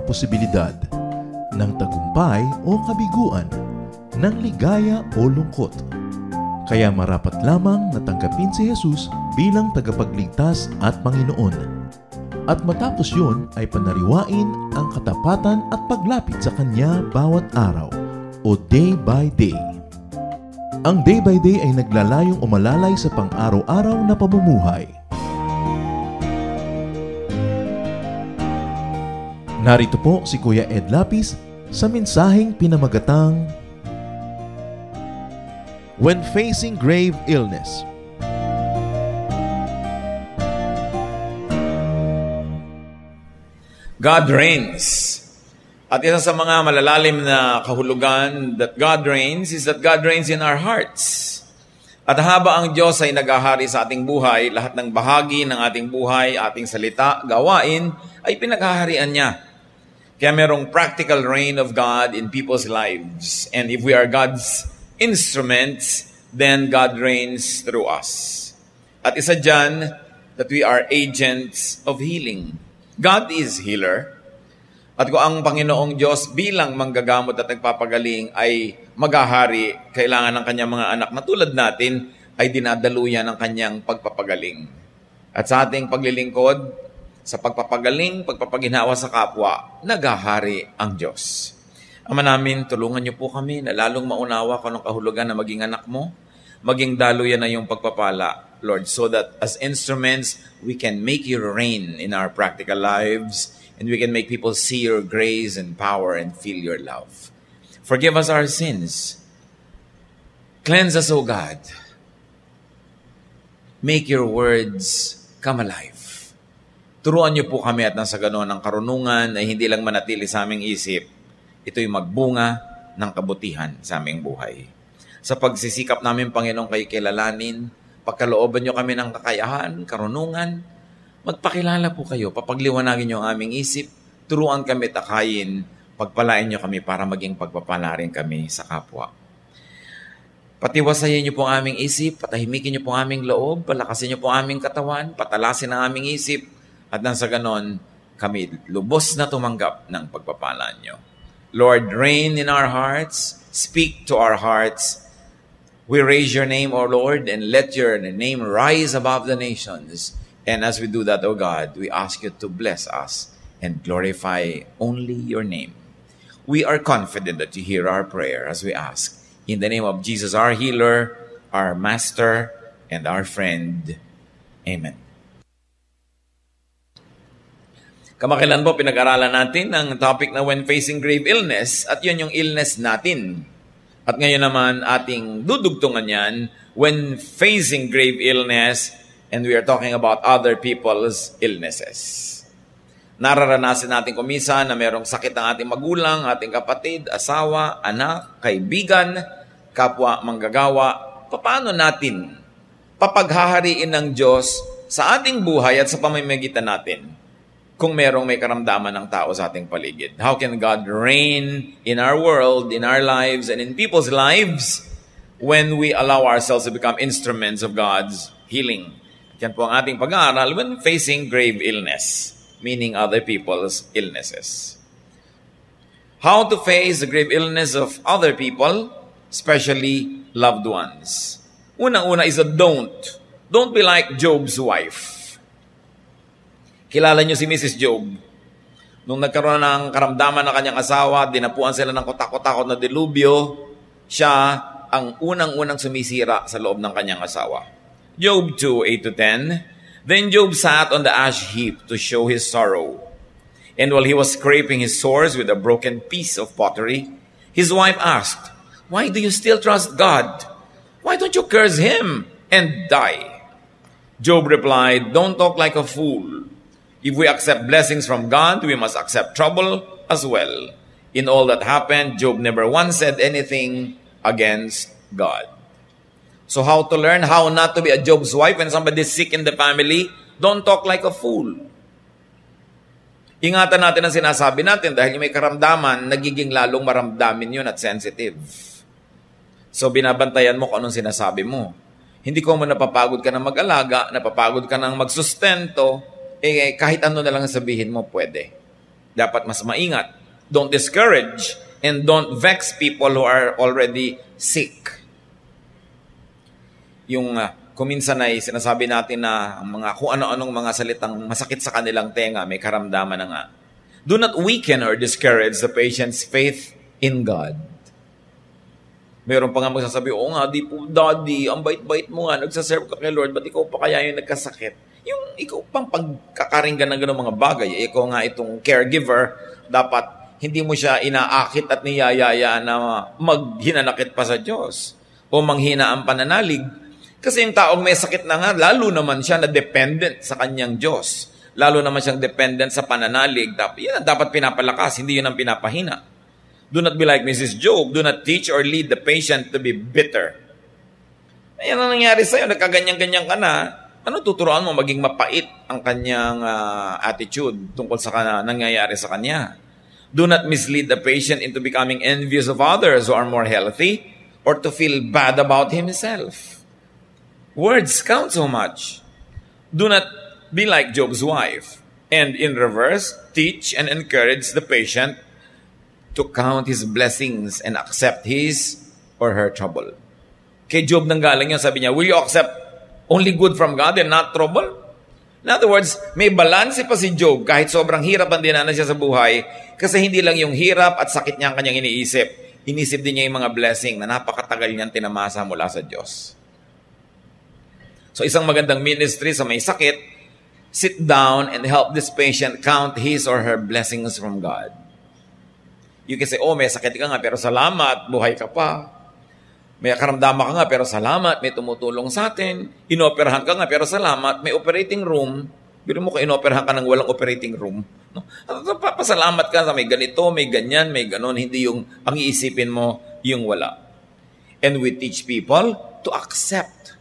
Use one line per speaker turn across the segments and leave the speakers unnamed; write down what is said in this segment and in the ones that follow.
posibilidad ng tagumpay o kabiguan, ng ligaya o lungkot. Kaya marapat lamang na tanggapin si Jesus bilang tagapagligtas at Panginoon. At matapos yun ay panariwain ang katapatan at paglapit sa Kanya bawat araw o day by day. Ang day by day ay naglalayong umalalay sa pang-araw-araw na pamumuhay. Narito po si Kuya Ed Lapis sa mensaheng pinamagatang When Facing Grave Illness.
God reigns. At isa sa mga malalalim na kahulugan that God reigns is that God reigns in our hearts. At haba ang Diyos ay naghahari sa ating buhay, lahat ng bahagi ng ating buhay, ating salita, gawain, ay pinaghaharian niya. Kaya merong practical reign of God in people's lives. And if we are God's instruments, then God reigns through us. At isa dyan, that we are agents of healing. God is healer. At kung ang Panginoong Diyos bilang manggagamot at nagpapagaling ay maghahari, kailangan ng kanyang mga anak na tulad natin ay dinadaluyan ng kanyang pagpapagaling. At sa ating paglilingkod, sa pagpapagaling, pagpapaginhawa sa kapwa, naghahari ang Diyos. Ama namin, tulungan niyo po kami na lalong maunawa kung anong kahulugan na maging anak mo, maging daluyan na yung pagpapala, Lord, so that as instruments, we can make you reign in our practical lives, and we can make people see your grace and power and feel your love. Forgive us our sins. Cleanse us, O God. Make your words come alive. Turuan niyo po kami at nasa ganoon ang karunungan ay hindi lang manatili sa aming isip, ito'y magbunga ng kabutihan sa aming buhay. Sa pagsisikap namin, Panginoon, kayo kilalanin, pagkalooban niyo kami ng kakayahan, karunungan, magpakilala po kayo, papagliwanagin niyo ang aming isip, turuan kami takayin, pagpalain niyo kami para maging pagpapala rin kami sa kapwa. Patiwasayin niyo po ang aming isip, patahimikin niyo po ang aming loob, palakasin niyo po ang aming katawan, patalasin ang aming isip, at nang sa ganon, kami lubos na tumanggap ng pagpapala niyo. Lord, reign in our hearts, speak to our hearts. We raise your name, O Lord, and let your name rise above the nations. And as we do that, O God, we ask you to bless us and glorify only your name. We are confident that you hear our prayer as we ask. In the name of Jesus, our healer, our master, and our friend. Amen. Kamakailan po pinag-aralan natin ang topic na when facing grave illness at yun yung illness natin. At ngayon naman ating dudugtungan yan when facing grave illness and we are talking about other people's illnesses. Nararanasan natin kumisa na merong sakit ang ating magulang, ating kapatid, asawa, anak, kaibigan, kapwa, manggagawa. Paano natin papaghahariin ng Diyos sa ating buhay at sa pamamagitan natin? Kung merong may karamdaman ng tao sa ating paligid. How can God reign in our world, in our lives, and in people's lives when we allow ourselves to become instruments of God's healing? Yan po ang ating pag-aaral when facing grave illness, meaning other people's illnesses. How to face the grave illness of other people, especially loved ones. Unang-una is a don't. Don't be like Job's wife. Kilala niyo si Mrs. Job. Nung nagkaroon ng karamdaman ng kanyang asawa, dinapuan sila ng kotak-kotakot na delubyo, siya ang unang-unang sumisira sa loob ng kanyang asawa. Job 2:8-10. Then Job sat on the ash heap to show his sorrow. And while he was scraping his sores with a broken piece of pottery, his wife asked, "Why do you still trust God? Why don't you curse him and die?" Job replied, "Don't talk like a fool. If we accept blessings from God, we must accept trouble as well." In all that happened, Job never once said anything against God. So how to learn how not to be a Job's wife when somebody is sick in the family? Don't talk like a fool. Ingatan natin ang sinasabi natin dahil yung may karamdaman, nagiging lalong maramdamin yun at sensitive. So binabantayan mo kung anong sinasabi mo. Hindi ko mo napapagod ka ng mag-alaga, napapagod ka ng magsustento, kahit ano na lang sabihin mo, pwede. Dapat mas maingat. Don't discourage and don't vex people who are already sick. Yung kuminsan ay sinasabi natin na kung ano-anong mga salitang masakit sa kanilang tenga, may karamdaman na nga. Do not weaken or discourage the patient's faith in God. Meron pa nga magsasabi, oo nga, Daddy, ang bait-bait mo nga, nagsaserve ka kay Lord, ba't ikaw pa kaya yung nagkasakit? Yung ikaw pang pagkakaringgan ng gano'ng mga bagay, ikaw nga itong caregiver, dapat hindi mo siya inaakit at niyayaya na maghinanakit pa sa Diyos o manghina ang pananalig. Kasi yung taong may sakit na nga, lalo naman siya na dependent sa kanyang Diyos. Lalo naman siyang dependent sa pananalig. Yan ang dapat pinapalakas, hindi yun ang pinapahina. Do not be like Mrs. Job. Do not teach or lead the patient to be bitter. Ayan ang nangyari sa'yo. Nagkaganyan-ganyan ka na. Ano tuturuan mo? Maging mapait ang kanyang attitude tungkol sa nangyayari sa kanya. Do not mislead the patient into becoming envious of others who are more healthy or to feel bad about himself. Words count so much. Do not be like Job's wife. And in reverse, teach and encourage the patient to count his blessings and accept his or her trouble. Kay Job nang galing yun, sabi niya, will you accept only good from God and not trouble? In other words, may balanse pa si Job kahit sobrang hirap ang dinanas siya sa buhay kasi hindi lang yung hirap at sakit niya ang kanyang iniisip. Inisip din niya yung mga blessing na napakatagal niyang tinamasa mula sa Diyos. So isang magandang ministry sa may sakit, sit down and help this patient count his or her blessings from God. You can say, oh, may sakit ka nga, pero salamat, buhay ka pa. May karamdaman ka nga, pero salamat, may tumutulong sa atin. Inoperahan ka nga, pero salamat, may operating room. Biro mo ka, inoperahan ka ng walang operating room. No? Pasalamat ka sa may ganito, may ganyan, may ganon. Hindi yung, ang iisipin mo, yung wala. And we teach people to accept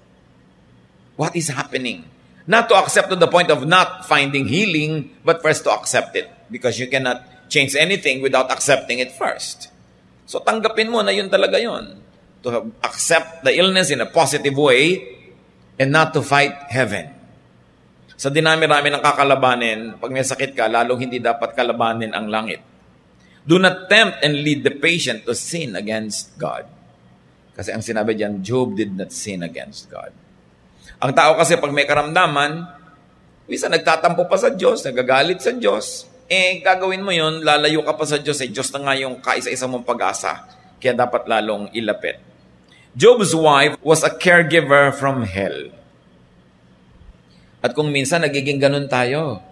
what is happening. Not to accept to the point of not finding healing, but first to accept it. Because you cannot change anything without accepting it first. So tanggapin mo na yun talaga yun. To accept the illness in a positive way and not to fight heaven. Sa dinami-rami ng kakalabanin, pag may sakit ka, lalong hindi dapat kalabanin ang langit. Do not tempt and lead the patient to sin against God. Kasi ang sinabi diyan, Job did not sin against God. Ang tao kasi pag may karamdaman, minsan nagtatampo pa sa Diyos, nagagalit sa Diyos, gagawin mo yun, lalayo ka pa sa Diyos. Diyos na nga yung kaisa-isa mong pag-asa. Kaya dapat lalong ilapit. Job's wife was a caregiver from hell. At kung minsan nagiging ganun tayo,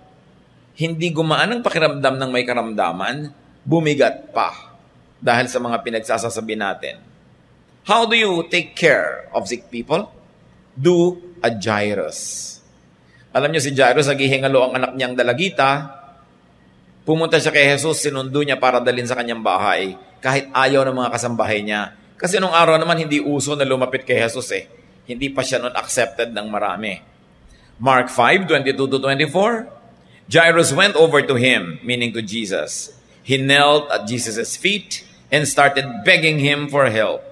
hindi gumaan ang pakiramdam ng may karamdaman, bumigat pa dahil sa mga pinagsasasabi natin. How do you take care of sick people? Do a Jairus. Alam niyo si Jairus, naghihingalo ang anak niyang dalagita. Pumunta siya kay Jesus, sinundo niya para dalhin sa kanyang bahay, kahit ayaw ng mga kasambahay niya. Kasi nung araw naman, hindi uso na lumapit kay Jesus Hindi pa siya nun accepted ng marami. Mark 5:22-24, Jairus went over to him, meaning to Jesus. He knelt at Jesus' feet and started begging him for help.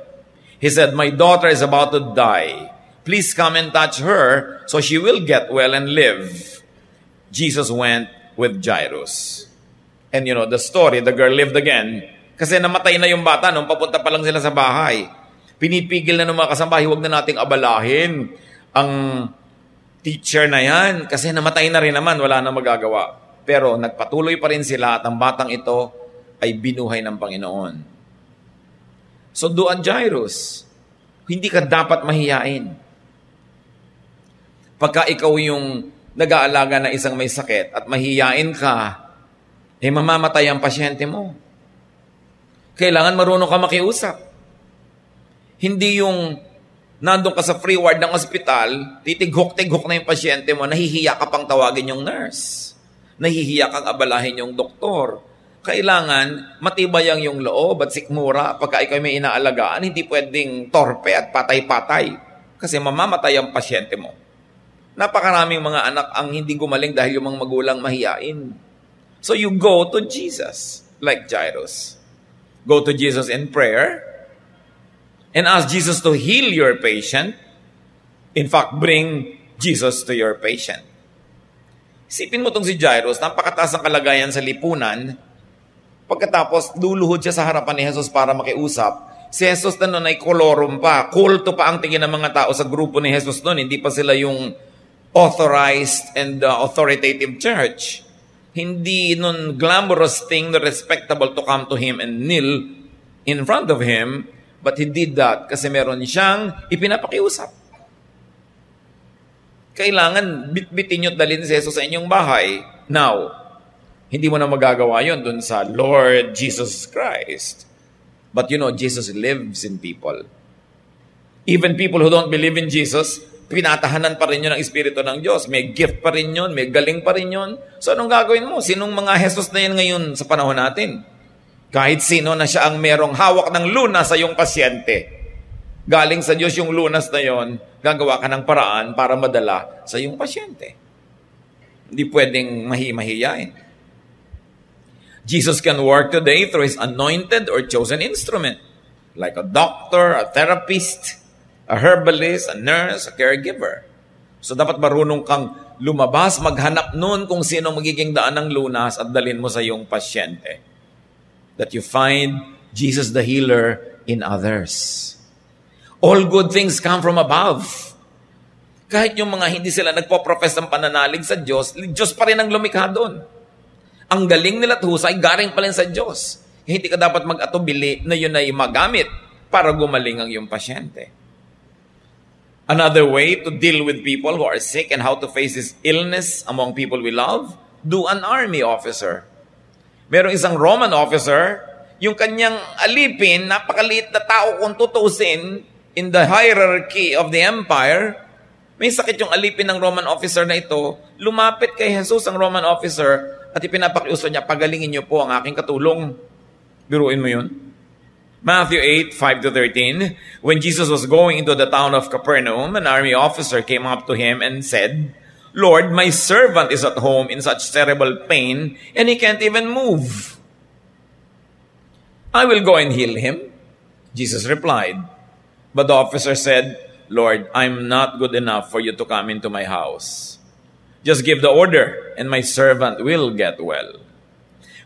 He said, my daughter is about to die. Please come and touch her so she will get well and live. Jesus went with Jairus. And you know, the story, the girl lived again. Kasi namatay na yung bata nung papunta pa lang sila sa bahay. Pinipigil na ng mga kasambahay, huwag na nating abalahin ang teacher na yan. Kasi namatay na rin naman, wala na magagawa. Pero nagpatuloy pa rin sila at ang batang ito ay binuhay ng Panginoon. So do ang Jairus. Hindi ka dapat mahiyain. Pagka ikaw yung nag-aalaga na isang may sakit at mahiyain ka, mamamatay ang pasyente mo. Kailangan marunong ka makiusap. Hindi yung nandun ka sa free ward ng ospital, titighok-tighok na yung pasyente mo, nahihiya ka pang tawagin yung nurse. Nahihiya kang abalahin yung doktor. Kailangan matibay ang yung loob at sikmura. Pagka ikaw may inaalagaan, hindi pwedeng torpe at patay-patay. Kasi mamamatay ang pasyente mo. Napakaraming mga anak ang hindi gumaling dahil yung mga magulang mahiyain. So you go to Jesus, like Jairus. Go to Jesus in prayer and ask Jesus to heal your patient. In fact, bring Jesus to your patient. Isipin mo tong si Jairus, napakataas ang kalagayan sa lipunan. Pagkatapos, luluhod siya sa harapan ni Jesus para makiusap. Si Jesus na noon ay kolorum pa. Kulto pa ang tingin ng mga tao sa grupo ni Jesus noon. Hindi pa sila yung authorized and authoritative church. Hindi nun glamorous thing, respectable to come to Him and kneel in front of Him. But He did that kasi meron siyang ipinapakiusap. Kailangan bitbitin nyo at dalhin si Jesus sa inyong bahay. Now, hindi mo na magagawa yon dun sa Lord Jesus Christ. But you know, Jesus lives in people. Even people who don't believe in Jesus, pinatahanan pa rin yun ng Espiritu ng Diyos. May gift pa rin yun, may galing pa rin yun. So anong gagawin mo? Sinong mga Jesus na yan ngayon sa panahon natin? Kahit sino na siya ang merong hawak ng lunas sa iyong pasyente. Galing sa Diyos yung lunas na yon, gagawa ka ng paraan para madala sa iyong pasyente. Hindi pwedeng mahihiyain. Jesus can work today through His anointed or chosen instrument, like a doctor, a therapist, a herbalist, a nurse, a caregiver. So dapat marunong kang lumabas, maghanap nun kung sino magiging daan ng lunas at dalhin mo sa iyong pasyente. That you find Jesus the healer in others. All good things come from above. Kahit yung mga hindi sila nagpo-profess ng pananalig sa Diyos, Diyos pa rin ang lumikha doon. Ang galing nila at husay, galing pa rin sa Diyos. Hindi ka dapat mag-atubili na yun ay magamit para gumaling ang iyong pasyente. Another way to deal with people who are sick and how to face this illness among people we love, do an army officer. Merong isang Roman officer, yung kanyang alipin, napakaliit na tao kung tutusin in the hierarchy of the empire. May sakit yung alipin ng Roman officer na ito, lumapit kay Jesus ang Roman officer at ipinapakiuso niya, pagalingin niyo po ang aking katulong. Biruin mo yun. Matthew 8:5-13, when Jesus was going into the town of Capernaum, an army officer came up to him and said, Lord, my servant is at home in such terrible pain and he can't even move. I will go and heal him. Jesus replied. But the officer said, Lord, I'm not good enough for you to come into my house. Just give the order, and my servant will get well.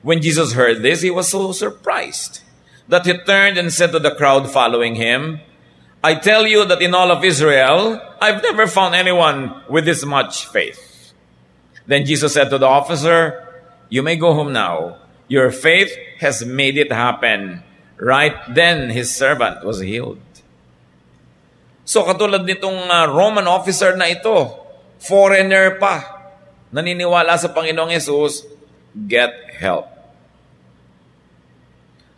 When Jesus heard this, he was so surprised that he turned and said to the crowd following him, I tell you that in all of Israel, I've never found anyone with this much faith. Then Jesus said to the officer, you may go home now. Your faith has made it happen. Right then, his servant was healed. So katulad nitong Roman officer na ito, foreigner pa, naniniwala sa Panginoong Yesus, get help.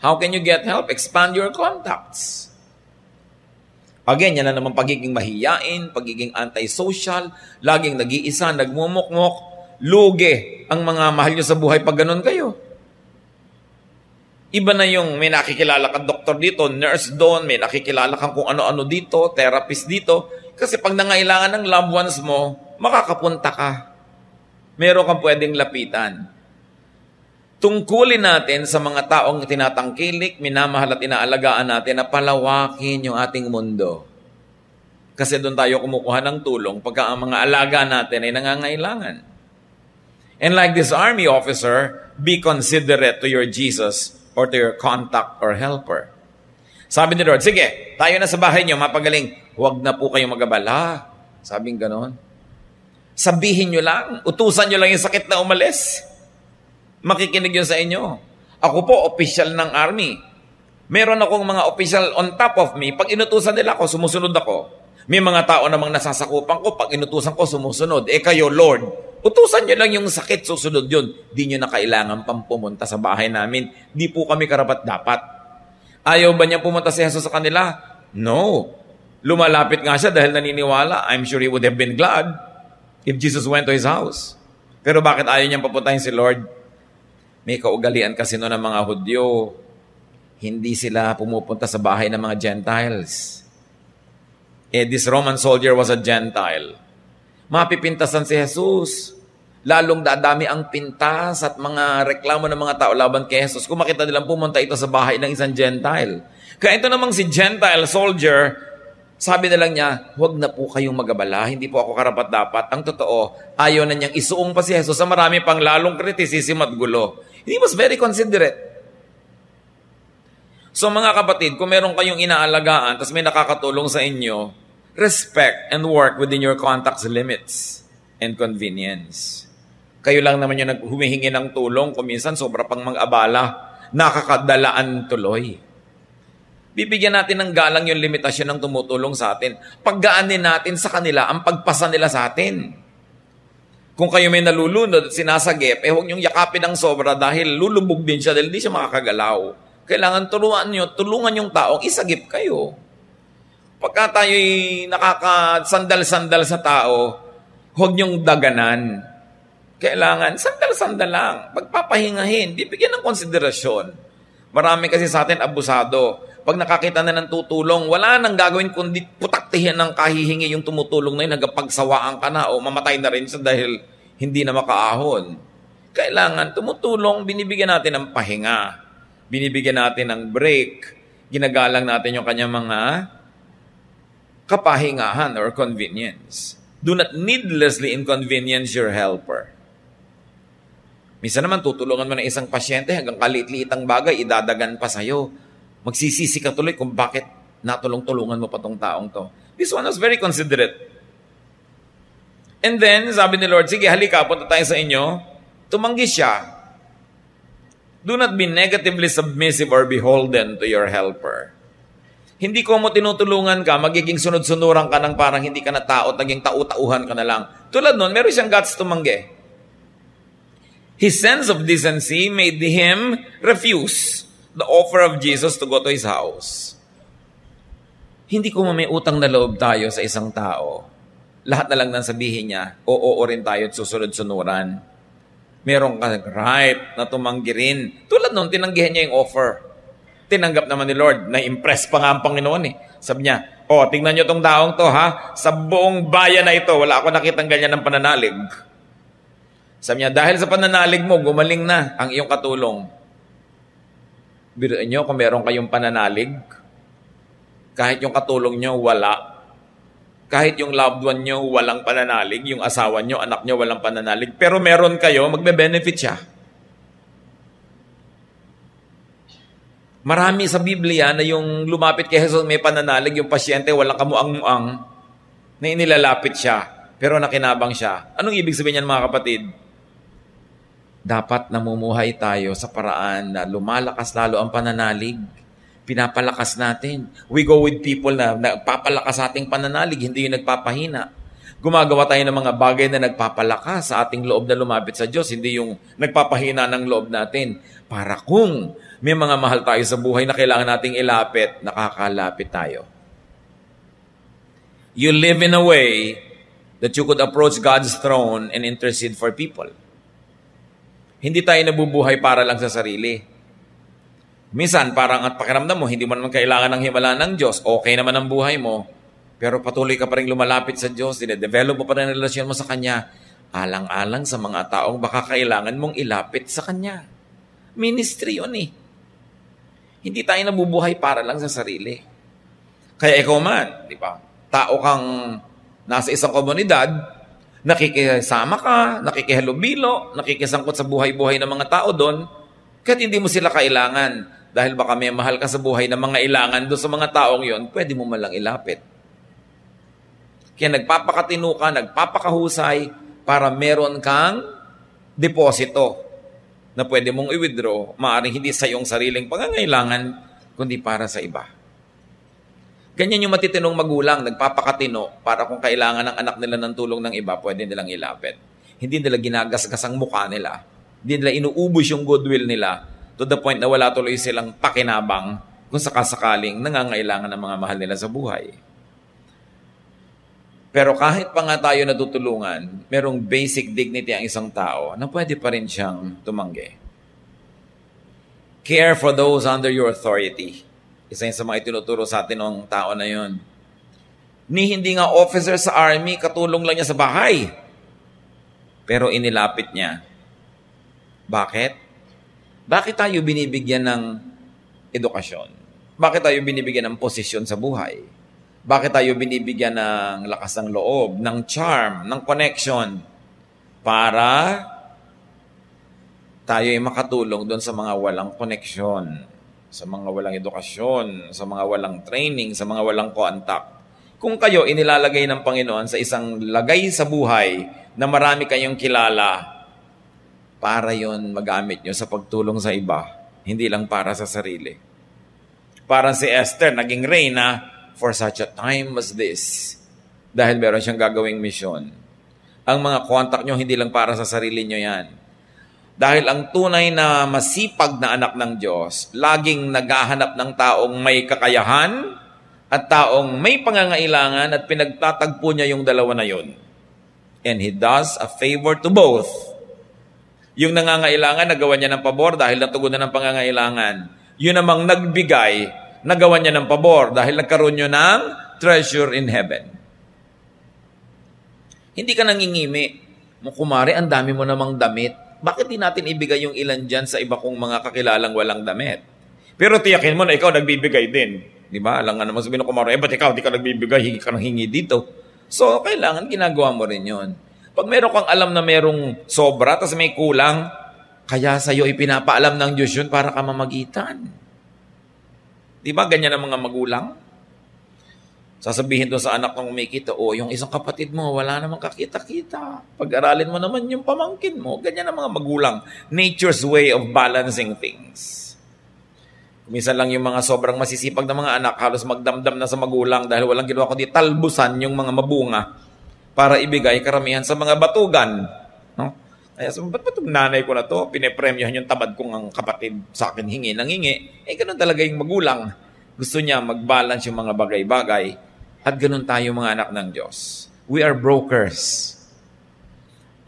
How can you get help? Expand your contacts. Again, yan na naman pagiging mahiyain, pagiging antisocial, laging nag-iisa, nagmumukmok, lugi ang mga mahal nyo sa buhay pag ganun kayo. Iba na yung may nakikilala kang doktor dito, nurse doon, may nakikilala kang kung ano-ano dito, therapist dito. Kasi pag nangailangan ng loved ones mo, makakapunta ka. Meron kang pwedeng lapitan. Tungkulin natin sa mga taong tinatangkilik, minamahal at inaalagaan natin na palawakin yung ating mundo. Kasi doon tayo kumukuha ng tulong pagka ang mga alaga natin ay nangangailangan. And like this army officer, be considerate to your Jesus or to your contact or helper. Sabi ni Lord, sige, tayo na sa bahay niyo, mapagaling. Huwag na po kayong magabala. Sabing ganon. Sabihin nyo lang, utusan nyo lang yung sakit na umalis. Makikinig yun sa inyo. Ako po, official ng army. Meron akong mga official on top of me. Pag inutusan nila ako, sumusunod ako. May mga tao namang nasasakupan ko, pag inutusan ko, sumusunod. Kayo, Lord, utusan nyo lang yung sakit, susunod yun. Di nyo na kailangan pang pumunta sa bahay namin. Di po kami karapat-dapat. Ayaw ba niya pumunta si Jesus sa kanila? No. Lumalapit nga siya dahil naniniwala. I'm sure he would have been glad if Jesus went to his house. Pero bakit ayaw niyang papuntahin si Lord? May kaugalian kasi noon ng mga Hudyo. Hindi sila pumupunta sa bahay ng mga Gentiles. This Roman soldier was a Gentile. Mapipintasan si Jesus. Lalong dadami ang pintas at mga reklamo ng mga tao laban kay Jesus kung makita nilang pumunta ito sa bahay ng isang Gentile. Kaya ito namang si Gentile soldier, Sabi na lang niya, huwag na po kayong magabala, hindi po ako karapat-dapat. Ang totoo, ayaw na niyang isuong pa si Jesus sa marami pang lalong kritisism at gulo. He was very considerate. So mga kapatid, kung meron kayong inaalagaan, tapos may nakakatulong sa inyo, respect and work within your contact's limits and convenience. Kayo lang naman yung humihingi ng tulong, kung minsan sobra pang mag-abala, nakakadalaan tuloy. Bibigyan natin ng galang yung limitasyon ng tumutulong sa atin. Paggaanin natin sa kanila ang pagpasa nila sa atin. Kung kayo may nalulunod at sinasagip, huwag niyong yakapin ng sobra dahil lulubog din siya dahil hindi siya makakagalaw. Kailangan tulungan yung taong isagip kayo. Pagka tayo'y nakakasandal-sandal sa tao, huwag niyong daganan. Kailangan, sandal-sandal lang. Pagpapahingahin, bibigyan ng konsiderasyon. Marami kasi sa atin abusado. Pag nakakita na ng tutulong, wala nang gagawin kundi putaktihin ng kahihingi yung tumutulong na yun, nagapagsawaan ka na o mamatay na rin siya dahil hindi na makaahon. Kailangan tumutulong, binibigyan natin ng pahinga. Binibigyan natin ng break. Ginagalang natin yung kanyang mga kapahingahan or convenience. Do not needlessly inconvenience your helper. Minsan naman tutulungan mo ng isang pasyente hanggang kaliit-liit ang bagay, idadagan pa sa'yo. Magsisisi ka tuloy kung bakit natulong-tulungan mo pa tong taong to. This one was very considerate. And then, sabi ni Lord, sige, halika, punta tayo sa inyo. Tumanggi siya. Do not be negatively submissive or beholden to your helper. Hindi ko mo tinutulungan ka, magiging sunod-sunuran ka ng parang hindi ka na tao, naging tau-tauhan ka na lang. Tulad nun, meron siyang guts tumanggi. His sense of decency made him refuse the offer of Jesus to go to his house. Hindi ko may utang na loob tayo sa isang tao. Lahat na lang nang sabihin niya, oo rin tayo at susunod-sunuran. Meron ka right na tumanggi rin. Tulad nun, tinanggihan niya yung offer. Tinanggap naman ni Lord, na-impress pa nga ang Panginoon eh. Sabi niya, tingnan niyo tong taong to ha, sa buong bayan na ito, wala ako nakitang ganyan ng pananalig. Sabi niya, dahil sa pananalig mo, gumaling na ang iyong katulong. Biruin niyo kung meron kayong pananalig, kahit yung katulong niyo, wala. Kahit yung loved one niyo, walang pananalig, yung asawa niyo, anak niyo, walang pananalig, pero meron kayo, magbe-benefit siya. Marami sa Biblia na yung lumapit kay Jesus may pananalig, yung pasyente walang kamuang-muang na inilalapit siya, pero nakinabang siya. Anong ibig sabihin niyan mga kapatid? Dapat namumuhay tayo sa paraan na lumalakas lalo ang pananalig. Pinapalakas natin. We go with people na nagpapalakas sa ating pananalig, hindi yung nagpapahina. Gumagawa tayo ng mga bagay na nagpapalakas sa ating loob na lumapit sa Diyos, hindi yung nagpapahina ng loob natin. Para kung may mga mahal tayo sa buhay na kailangan nating ilapit, nakakalapit tayo. You live in a way that you could approach God's throne and intercede for people. Hindi tayo nabubuhay para lang sa sarili. Minsan, parang at pakiramdam mo, hindi mo naman kailangan ng himala ng Diyos. Okay naman ang buhay mo, pero patuloy ka pa rin lumalapit sa Diyos, dinedevelop mo pa rin ang relasyon mo sa Kanya, alang-alang sa mga taong baka kailangan mong ilapit sa Kanya. Ministry yun eh. Hindi tayo nabubuhay para lang sa sarili. Kaya ikaw man, di ba? Tao kang nasa isang komunidad, nakikisama ka, nakikihalubilo, nakikisangkot sa buhay-buhay ng mga tao doon, kahit hindi mo sila kailangan. Dahil baka may mahal ka sa buhay ng mga ilangan doon sa mga taong yon, pwede mo malang ilapit. Kaya nagpapakatino ka, nagpapakahusay para meron kang deposito na pwede mong i-withdraw, maaaring hindi sa iyong sariling pangangailangan, kundi para sa iba. Ganyan yung matitinong magulang, nagpapakatino para kung kailangan ng anak nila ng tulong ng iba, pwede nilang ilapit. Hindi nila ginagasgas ang mukha nila. Hindi nila inuubos yung goodwill nila to the point na wala tuloy silang pakinabang kung sakasakaling nangangailangan ng mga mahal nila sa buhay. Pero kahit pa nga tayo natutulungan, merong basic dignity ang isang tao na pwede pa rin siyang tumanggi. Care for those under your authority. Isa yun sa mga itinuturo sa atin ng tao na yun. Hindi nga officer sa army, katulong lang niya sa bahay. Pero inilapit niya. Bakit? Bakit tayo binibigyan ng edukasyon? Bakit tayo binibigyan ng posisyon sa buhay? Bakit tayo binibigyan ng lakas ng loob, ng charm, ng connection? Para tayo ay makatulong doon sa mga walang koneksyon, sa mga walang edukasyon, sa mga walang training, sa mga walang contact. Kung kayo inilalagay ng Panginoon sa isang lagay sa buhay na marami kayong kilala, para yon magamit nyo sa pagtulong sa iba, hindi lang para sa sarili. Parang si Esther, naging reyna for such a time as this. Dahil meron siyang gagawing misyon. Ang mga contact nyo, hindi lang para sa sarili nyo yan. Dahil ang tunay na masipag na anak ng Diyos, laging naghahanap ng taong may kakayahan at taong may pangangailangan at pinagtatagpo niya yung dalawa na yun. And He does a favor to both. Yung nangangailangan, nagawa niya ng pabor dahil natugunan ng pangangailangan. Yun namang nagbigay, nagawa niya ng pabor dahil nagkaroon niyo ng treasure in heaven. Hindi ka nangingimi. Kumari, ang dami mo namang damit. Bakit di natin ibigay yung ilan dyan sa iba kong mga kakilalang walang damit? Pero tiyakin mo na ikaw nagbibigay din. Di ba? Alam nga naman sabihin ng kumari, ba't ikaw di ka nagbibigay, hingi ka ng hingi dito. So, kailangan ginagawa mo rin yun. Pag meron kang alam na merong sobra, tapos may kulang, kaya sa'yo ipinapaalam ng Diyos yun para ka mamagitan. Di ba? Ganyan ang mga magulang. Sasabihin doon sa anak ng umikita, yung isang kapatid mo, wala namang kakita-kita. Pag-aralin mo naman yung pamangkin mo. Ganyan ang mga magulang. Nature's way of balancing things. Minsan lang yung mga sobrang masisipag na mga anak, halos magdamdam na sa magulang dahil walang ginawa kundi talbusan yung mga mabunga para ibigay karamihan sa mga batugan. No? Kaya ba't itong nanay ko na to, pinepremyohan yung tamad kong ang kapatid sa akin hingi ng hingi. Ganun talaga yung magulang. Gusto niya mag-balance yung mga bagay-bagay. At ganun tayo mga anak ng Diyos. We are brokers.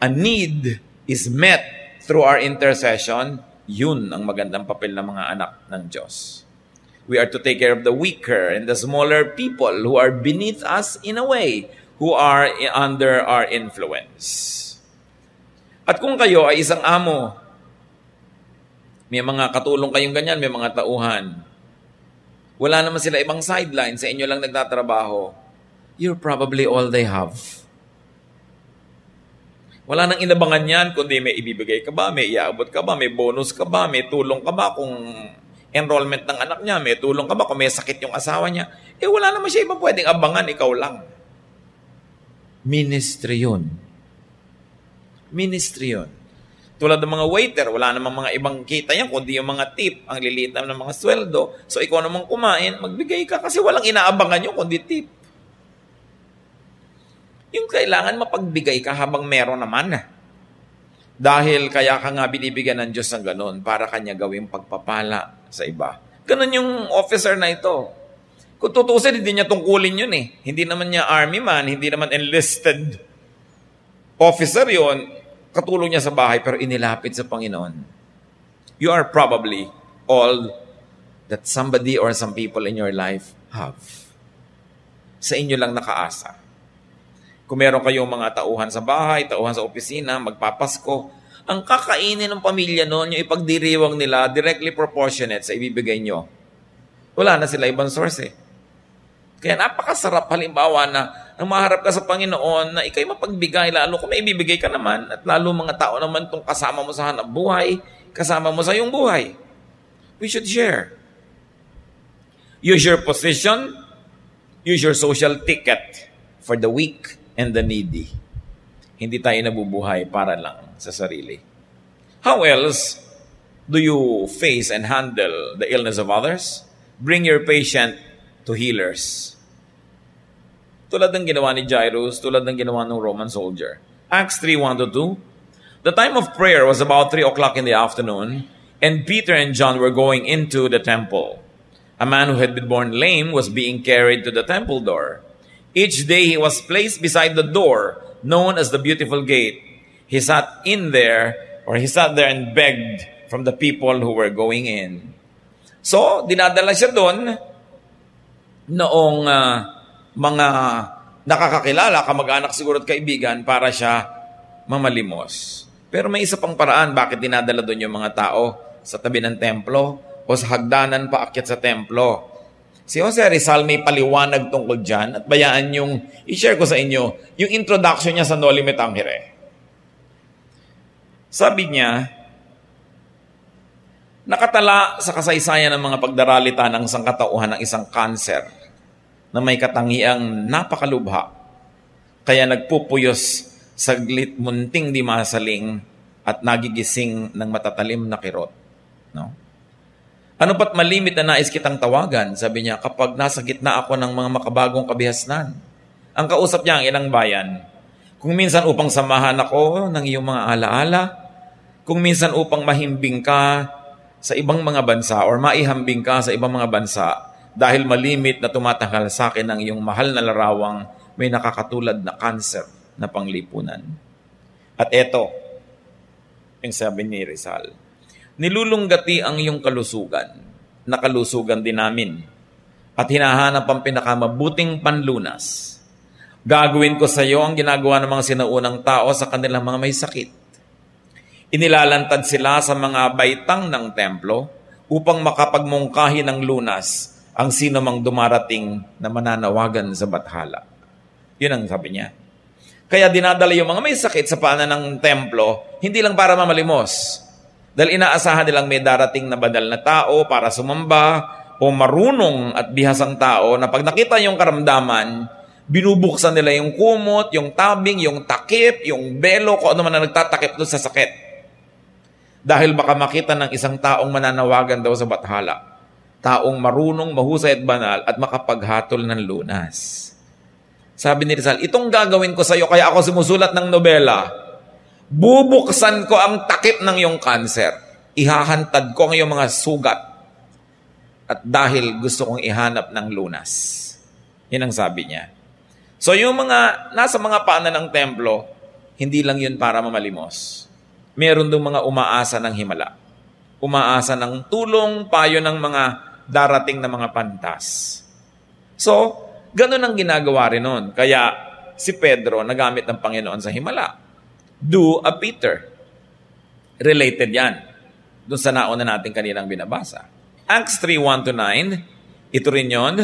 A need is met through our intercession. Yun ang magandang papel ng mga anak ng Diyos. We are to take care of the weaker and the smaller people who are beneath us in a way, who are under our influence. At kung kayo ay isang amo, may mga katulong kayong ganyan, may mga tauhan, wala naman sila ibang sideline, sa inyo lang nagtatrabaho, you're probably all they have. Wala nang inabangan yan, kundi may ibibigay ka ba, may iaabot ka ba, may bonus ka ba, may tulong ka ba kung enrollment ng anak niya, may tulong ka ba kung may sakit yung asawa niya. Wala naman siya ibang pwedeng abangan, ikaw lang. Ministry yun. Ministry yun. Tulad ng mga waiter, wala namang mga ibang kita yan, kundi yung mga tip, ang liliit ng mga sweldo. So ikaw namang kumain, magbigay ka kasi walang inaabangan yun, kundi tip. Yung kailangan mapagbigay ka habang meron naman. Dahil kaya ka nga binibigyan ng Diyos ng ganun para kanya gawing pagpapala sa iba. Ganun yung officer na ito. Kung tutusin, hindi niya tungkulin yun eh. Hindi naman niya army man, hindi naman enlisted officer yun. Katulong niya sa bahay pero inilapit sa Panginoon. You are probably all that somebody or some people in your life have. Sa inyo lang nakaasa. Kung meron kayong mga tauhan sa bahay, tauhan sa opisina, magpapasko, ang kakainin ng pamilya noon, yung ipagdiriwang nila, directly proportionate sa ibibigay nyo. Wala na sila ibang source eh. Kaya napakasarap halimbawa na nang maharap ka sa Panginoon na ikay mapagbigay, lalo kung may ibibigay ka naman, at lalo mga tao naman itong kasama mo sa hanap buhay, kasama mo sa iyong buhay. We should share. Use your position, use your social ticket for the weak and the needy. Hindi tayo nabubuhay para lang sa sarili. How else do you face and handle the illness of others? Bring your patient to healers. Tulad ng ginawa ni Jairus, tulad ng ginawa ng Roman soldier. Acts 3:1-2. The time of prayer was about 3 o'clock in the afternoon, and Peter and John were going into the temple. A man who had been born lame was being carried to the temple door. Each day he was placed beside the door, known as the Beautiful Gate. He sat there and begged from the people who were going in. So, dinadala siya doon noong mga nakakakilala, kamag-anak siguro at kaibigan para siya mamalimos. Pero may isa pang paraan bakit dinadala doon yung mga tao sa tabi ng templo o sa hagdanan paakyat sa templo. Si Jose Rizal may paliwanag tungkol dyan at bayaan yung i-share ko sa inyo yung introduction niya sa Noli Me Tangere. Sabi niya, nakatala sa kasaysayan ng mga pagdaralita ng sangkatauhan ng isang kanser na may katangiang napakalubha, kaya nagpupuyos saglit munting di masaling at nagigising ng matatalim na kirot. No? Ano pat malimit na nais kitang tawagan, sabi niya, kapag nasa gitna ako ng mga makabagong kabihasnan. Ang kausap niya ang ilang bayan. Kung minsan upang samahan ako ng iyong mga alaala, kung minsan upang mahimbing ka sa ibang mga bansa or maihambing ka sa ibang mga bansa dahil malimit na tumatanggal sa akin ang iyong mahal na larawang may nakakatulad na kanser na panglipunan. At eto, yung sabi ni Rizal, nilulunggati ang iyong kalusugan, na kalusugan din namin, at hinahanap ang pinakamabuting panlunas. Gagawin ko sa iyo ang ginagawa ng mga sinaunang tao sa kanilang mga may sakit. Inilalantad sila sa mga baitang ng templo upang makapagmungkahi ng lunas ang sino mang dumarating na mananawagan sa bathala. Yun ang sabi niya. Kaya dinadala yung mga may sakit sa paanan ng templo, hindi lang para mamalimos. Dahil inaasahan nilang may darating na banal na tao para sumamba o marunong at bihasang tao na pag nakita yung karamdaman, binubuksan nila yung kumot, yung tabing, yung takip, yung belo, kung ano man na nagtatakip doon sa sakit. Dahil baka makita ng isang taong mananawagan daw sa bathala. Taong marunong, mahusay at banal at makapaghatol ng lunas. Sabi ni Rizal, itong gagawin ko sa iyo, kaya ako sumusulat ng nobela. Bubuksan ko ang takip ng iyong kanser. Ihahantad ko ang iyong mga sugat. At dahil gusto kong ihanap ng lunas. Yan ang sabi niya. So yung mga nasa mga paanan ng templo, hindi lang yun para mamalimos. Meron dong mga umaasa ng himala. Umaasa ng tulong, payo ng mga darating na mga pantas. So, ganun ang ginagawa rin nun. Kaya si Pedro nagamit ng Panginoon sa himala. Do a Peter. Related yan. Doon sa nauna natin kaninang binabasa. Acts 3:1-9, ito rin yun.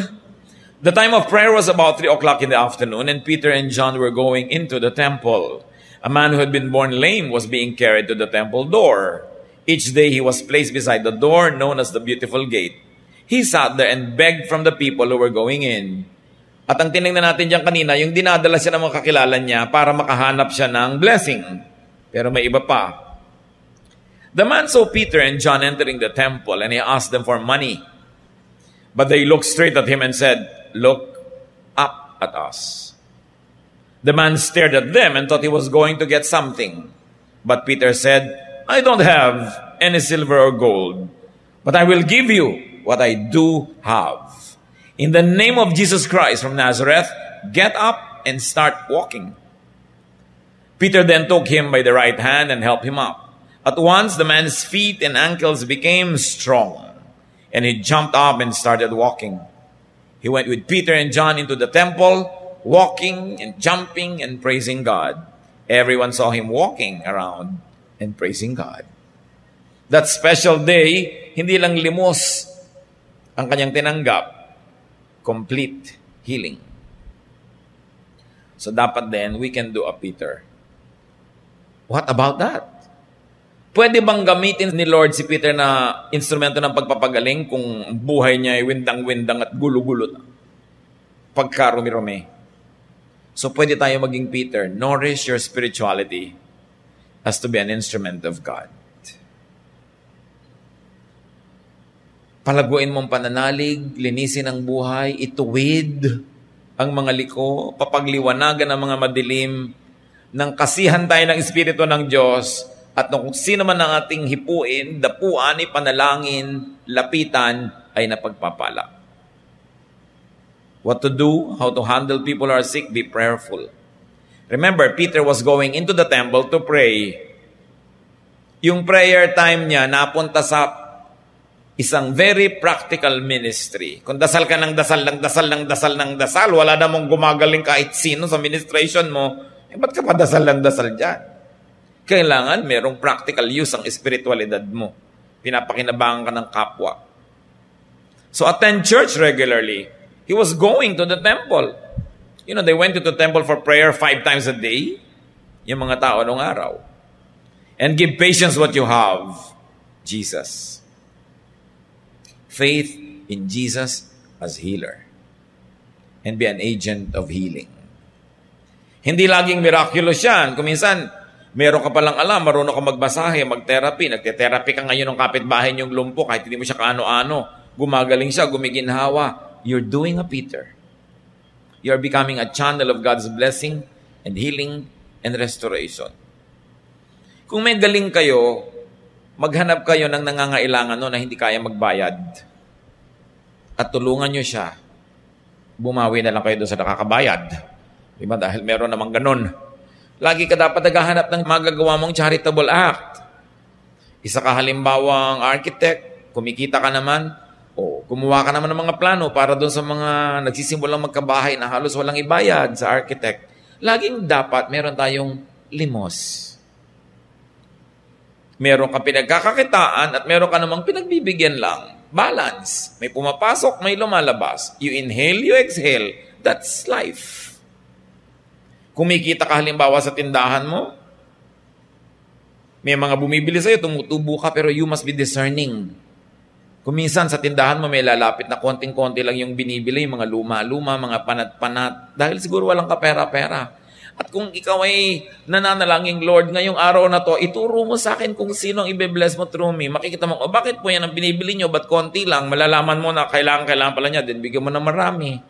The time of prayer was about 3 o'clock in the afternoon and Peter and John were going into the temple. A man who had been born lame was being carried to the temple door. Each day he was placed beside the door known as the Beautiful Gate. He sat there and begged from the people who were going in. At ang tinignan natin diyan kanina, yung dinadala siya ng mga kakilala niya para makahanap siya ng blessing. Pero may iba pa. The man saw Peter and John entering the temple and he asked them for money. But they looked straight at him and said, "Look up at us." The man stared at them and thought he was going to get something. But Peter said, "I don't have any silver or gold, but I will give you what I do have. In the name of Jesus Christ from Nazareth, get up and start walking." Peter then took him by the right hand and helped him up. At once the man's feet and ankles became strong, and he jumped up and started walking. He went with Peter and John into the temple, walking and jumping and praising God. Everyone saw him walking around and praising God. That special day, hindi lang limos ang kanyang tinanggap, complete healing. So dapat din, we can do a Peter. What about that? Pwede bang gamitin ni Lord si Peter na instrumento ng pagpapagaling kung buhay niya ay windang-windang at gulo-gulo na? Pagkarumi-rumi. So pwede tayo maging Peter. Nourish your spirituality as to be an instrument of God. Palaguin mong pananalig, linisin ang buhay, ituwid ang mga liko, papagliwanagan ang mga madilim, nang kasihan tayo ng Espiritu ng Diyos, at kung sino man ang ating hipuin, dapuan, ipanalangin, lapitan, ay napagpapala. What to do, how to handle people who are sick, be prayerful. Remember, Peter was going into the temple to pray. Yung prayer time niya napunta sa isang very practical ministry. Kung dasal ka ng dasal, ng dasal, ng dasal, ng dasal, wala namang gumagaling kahit sino sa ministration mo, ba't ka pa dasal ng dasal dyan? Kailangan merong practical use ang espiritualidad mo. Pinapakinabangan ka ng kapwa. So attend church regularly. He was going to the temple. You know, they went to the temple for prayer 5 times a day. Yung mga tao noong araw. And give patience what you have. Jesus. Faith in Jesus as healer. And be an agent of healing. Hindi laging miraculous yan. Kung minsan, meron ka palang alam, marunong ka magbasahe, mag-therapy. Nagte-therapy ka ngayon ng kapitbahay niyong lumpo, kahit hindi mo siya kaano-ano. Gumagaling siya, gumiginhawa. You're doing a Peter. You're becoming a channel of God's blessing and healing and restoration. Kung may galing kayo, maghanap kayo ng nangangailangan no na hindi kaya magbayad. At tulungan nyo siya. Bumawi na lang kayo doon sa nakakabayad. Diba? Dahil meron namang ganun. Lagi ka dapat naghahanap ng magagawa mong charitable act. Isa ka halimbawang architect, kumikita ka naman, o gumawa ka naman ng mga plano para doon sa mga nagsisimulang magkabahay na halos walang ibayad sa architect. Laging dapat meron tayong limos. Meron ka pinagkakakitaan at meron ka namang pinagbibigyan lang. Balance. May pumapasok, may lumalabas. You inhale, you exhale. That's life. Kumikita ka halimbawa sa tindahan mo, may mga bumibili sa'yo, tumutubo ka, pero you must be discerning. Kung minsan sa tindahan mo may lalapit na konting-konti lang yung binibili, mga luma-luma, mga panat-panat, dahil siguro walang kapera-pera. At kung ikaw ay nananalangin, Lord, ngayong araw na to, ituro mo sa akin kung sino ang i-bless mo through me. Makikita mo, bakit po yan ang binibili nyo? Ba't konti lang? Malalaman mo na kailangan pala niya, then bigyan mo na marami.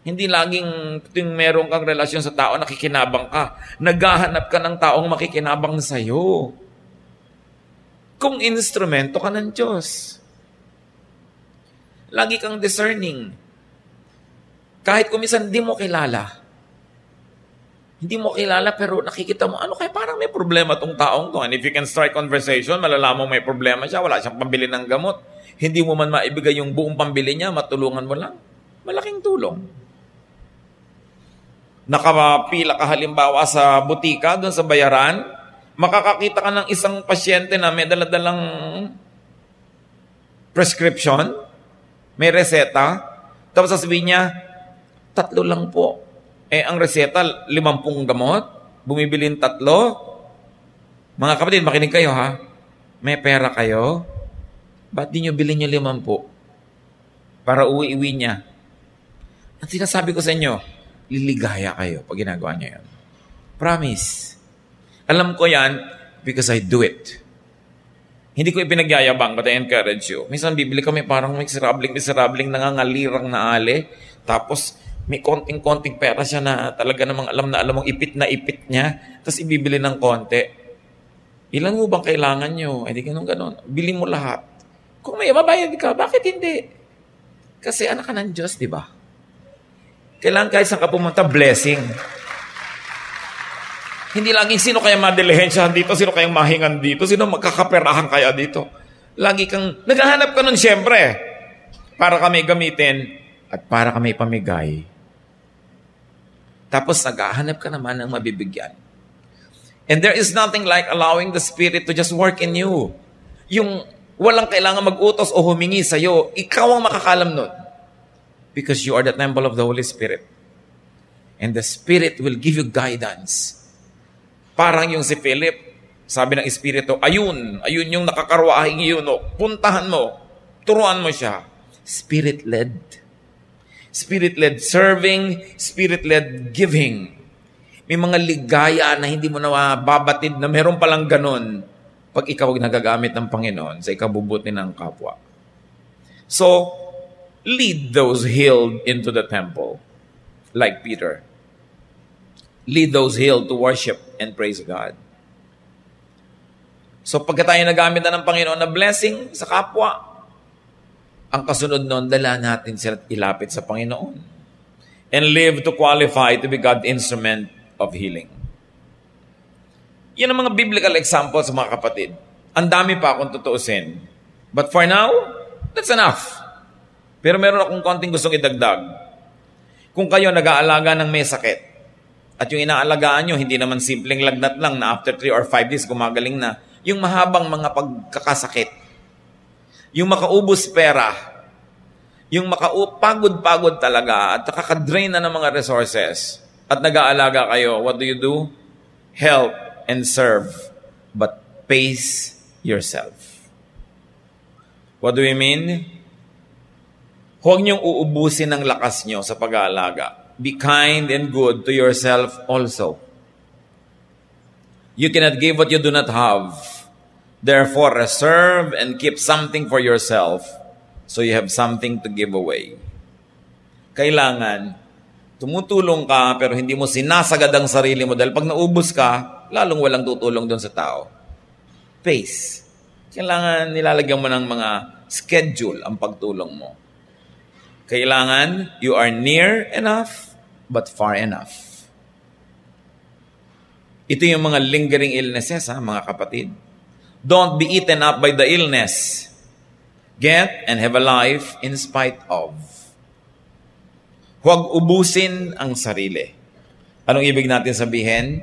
Hindi laging meron kang relasyon sa tao, nakikinabang ka. Naghahanap ka ng taong makikinabang sa'yo. Kung instrumento ka ng Diyos. Lagi kang discerning. Kahit kumisan di mo kilala. Hindi mo kilala pero nakikita mo, ano kaya parang may problema tong taong to. And if you can start conversation, malalaman mo may problema siya, wala siyang pambili ng gamot. Hindi mo man maibigay yung buong pambili niya, matulungan mo lang. Malaking tulong. Nakapila ka halimbawa sa butika, doon sa bayaran, makakakita ka ng isang pasyente na may daladalang prescription, may reseta, tapos sasabihin niya, 3 lang po. Ang reseta, 50 gamot, bumibili 3. Mga kapatid, makinig kayo ha. May pera kayo, ba't di nyo bilhin nyo 50? Para uwi-uwi niya. At sinasabi ko sa inyo, liligaya kayo pag ginagawa niyo yan. Promise. Alam ko yan because I do it. Hindi ko ipinagyayabang, but I encourage you. Minsan bibili kami parang miserabling nangangalirang na ale, tapos may konting-konting pera siya na talaga namang alam mong ipit niya, tapos ibibili ng konti. Ilan mo bang kailangan nyo? Hindi ganun. Bili mo lahat. Kung may mabayad ka, bakit hindi? Kasi anak ka ng Diyos, di ba? Kailangan kahit saan ka pumunta, blessing. Hindi laging sino kaya madilihensyahan dito, sino kayang mahingan dito, sino magkakaperahan kaya dito. Lagi kang, naghahanap ka nun siyempre, para kami gamitin at para kami pamigay. Tapos naghahanap ka naman ng mabibigyan. And there is nothing like allowing the Spirit to just work in you. Yung walang kailangan mag-utos o humingi sa'yo, ikaw ang makakalam nun. Because you are the temple of the Holy Spirit. And the Spirit will give you guidance. Parang yung si Philip, sabi ng Espiritu, ayun yung nakakarwaahing yun, puntahan mo, turuan mo siya. Spirit-led. Spirit-led serving, Spirit-led giving. May mga ligaya na hindi mo na babatid na meron palang ganun pag ikaw nagagamit ng Panginoon sa ikabubuti ng kapwa. So, lead those healed into the temple, like Peter. Lead those healed to worship and praise God. So pagka tayo nagamit na ng Panginoon na blessing sa kapwa, ang kasunod nun, dala natin sila ilapit sa Panginoon. And live to qualify to be God's instrument of healing. Yan ang mga biblical examples, mga kapatid. Ang dami pa kung tutuusin. But for now, that's enough. Pero meron akong konting gustong idagdag. Kung kayo nag-aalaga ng may sakit, at yung inaalagaan nyo, hindi naman simpleng lagnat lang na after 3 or 5 days gumagaling na, yung mahabang mga pagkakasakit. Yung makaubos pera, yung makapagod-pagod talaga at nakaka-drain na ng mga resources at nag-aalaga kayo, what do? Help and serve, but pace yourself. What do we mean? Huwag niyong uubusin ang lakas niyo sa pag-aalaga. Be kind and good to yourself also. You cannot give what you do not have. Therefore, reserve and keep something for yourself so you have something to give away. Kailangan, tumutulong ka pero hindi mo sinasagad ang sarili mo dahil pag naubos ka, lalong walang tutulong doon sa tao. Pace. Kailangan nilalagyan mo ng mga schedule ang pagtulong mo. Kailangan, you are near enough but far enough. Ito yung mga lingering illnesses, mga kapatid. Don't be eaten up by the illness. Get and have a life in spite of. Huwag ubusin ang sarili. Anong ibig natin sabihin?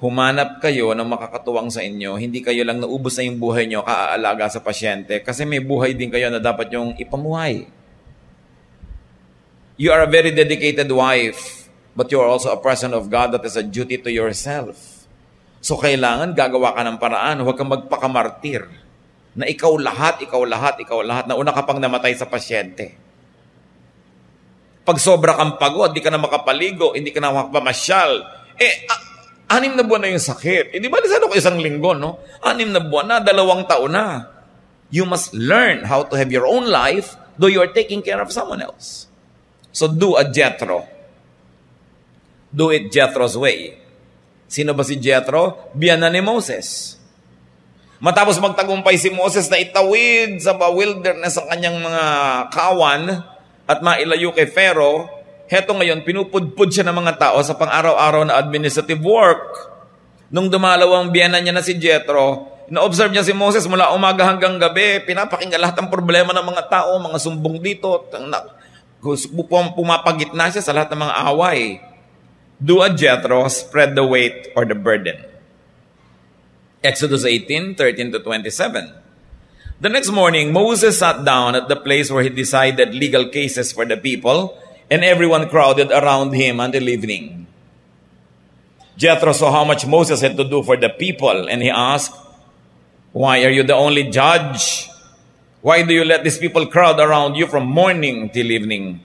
Humanap kayo ng makakatuwang sa inyo. Hindi kayo lang naubos na yung buhay nyo, kaaalaga sa pasyente. Kasi may buhay din kayo na dapat yung ipamuhay. You are a very dedicated wife, but you are also a person of God that is a duty to yourself. So kailangan gagawa ka ng paraan. Huwag kang magpakamartir. Na ikaw lahat, na una ka pang namatay sa pasyente. Pag sobra kang pagod, di ka na makapaligo, hindi ka na makapamasyal. 6 na buwan na yung sakit. Di ba, lisano ko 1 linggo, no? 6 na buwan na, 2 taon na. You must learn how to have your own life though you are taking care of someone else. So do a Jethro. Do it Jethro's way. Sino ba si Jethro? Biyanan ni Moses. Matapos magtagumpay si Moses na itawid sa wilderness ang kanyang mga kawan at mailayo kay Pharaoh, heto ngayon, pinupudpud siya ng mga tao sa pang-araw-araw na administrative work. Nung dumalaw ang biyanan niya na si Jethro, na-observe niya si Moses mula umaga hanggang gabi, pinapakinggan lahat ng problema ng mga tao, mga sumbong dito, pumapagitna siya sa lahat ng mga away. Do a Jethro, spread the weight or the burden. Exodus 18:13-27. The next morning, Moses sat down at the place where he decided legal cases for the people, and everyone crowded around him until evening. Jethro saw how much Moses had to do for the people, and he asked, "Why are you the only judge? Why do you let these people crowd around you from morning till evening?"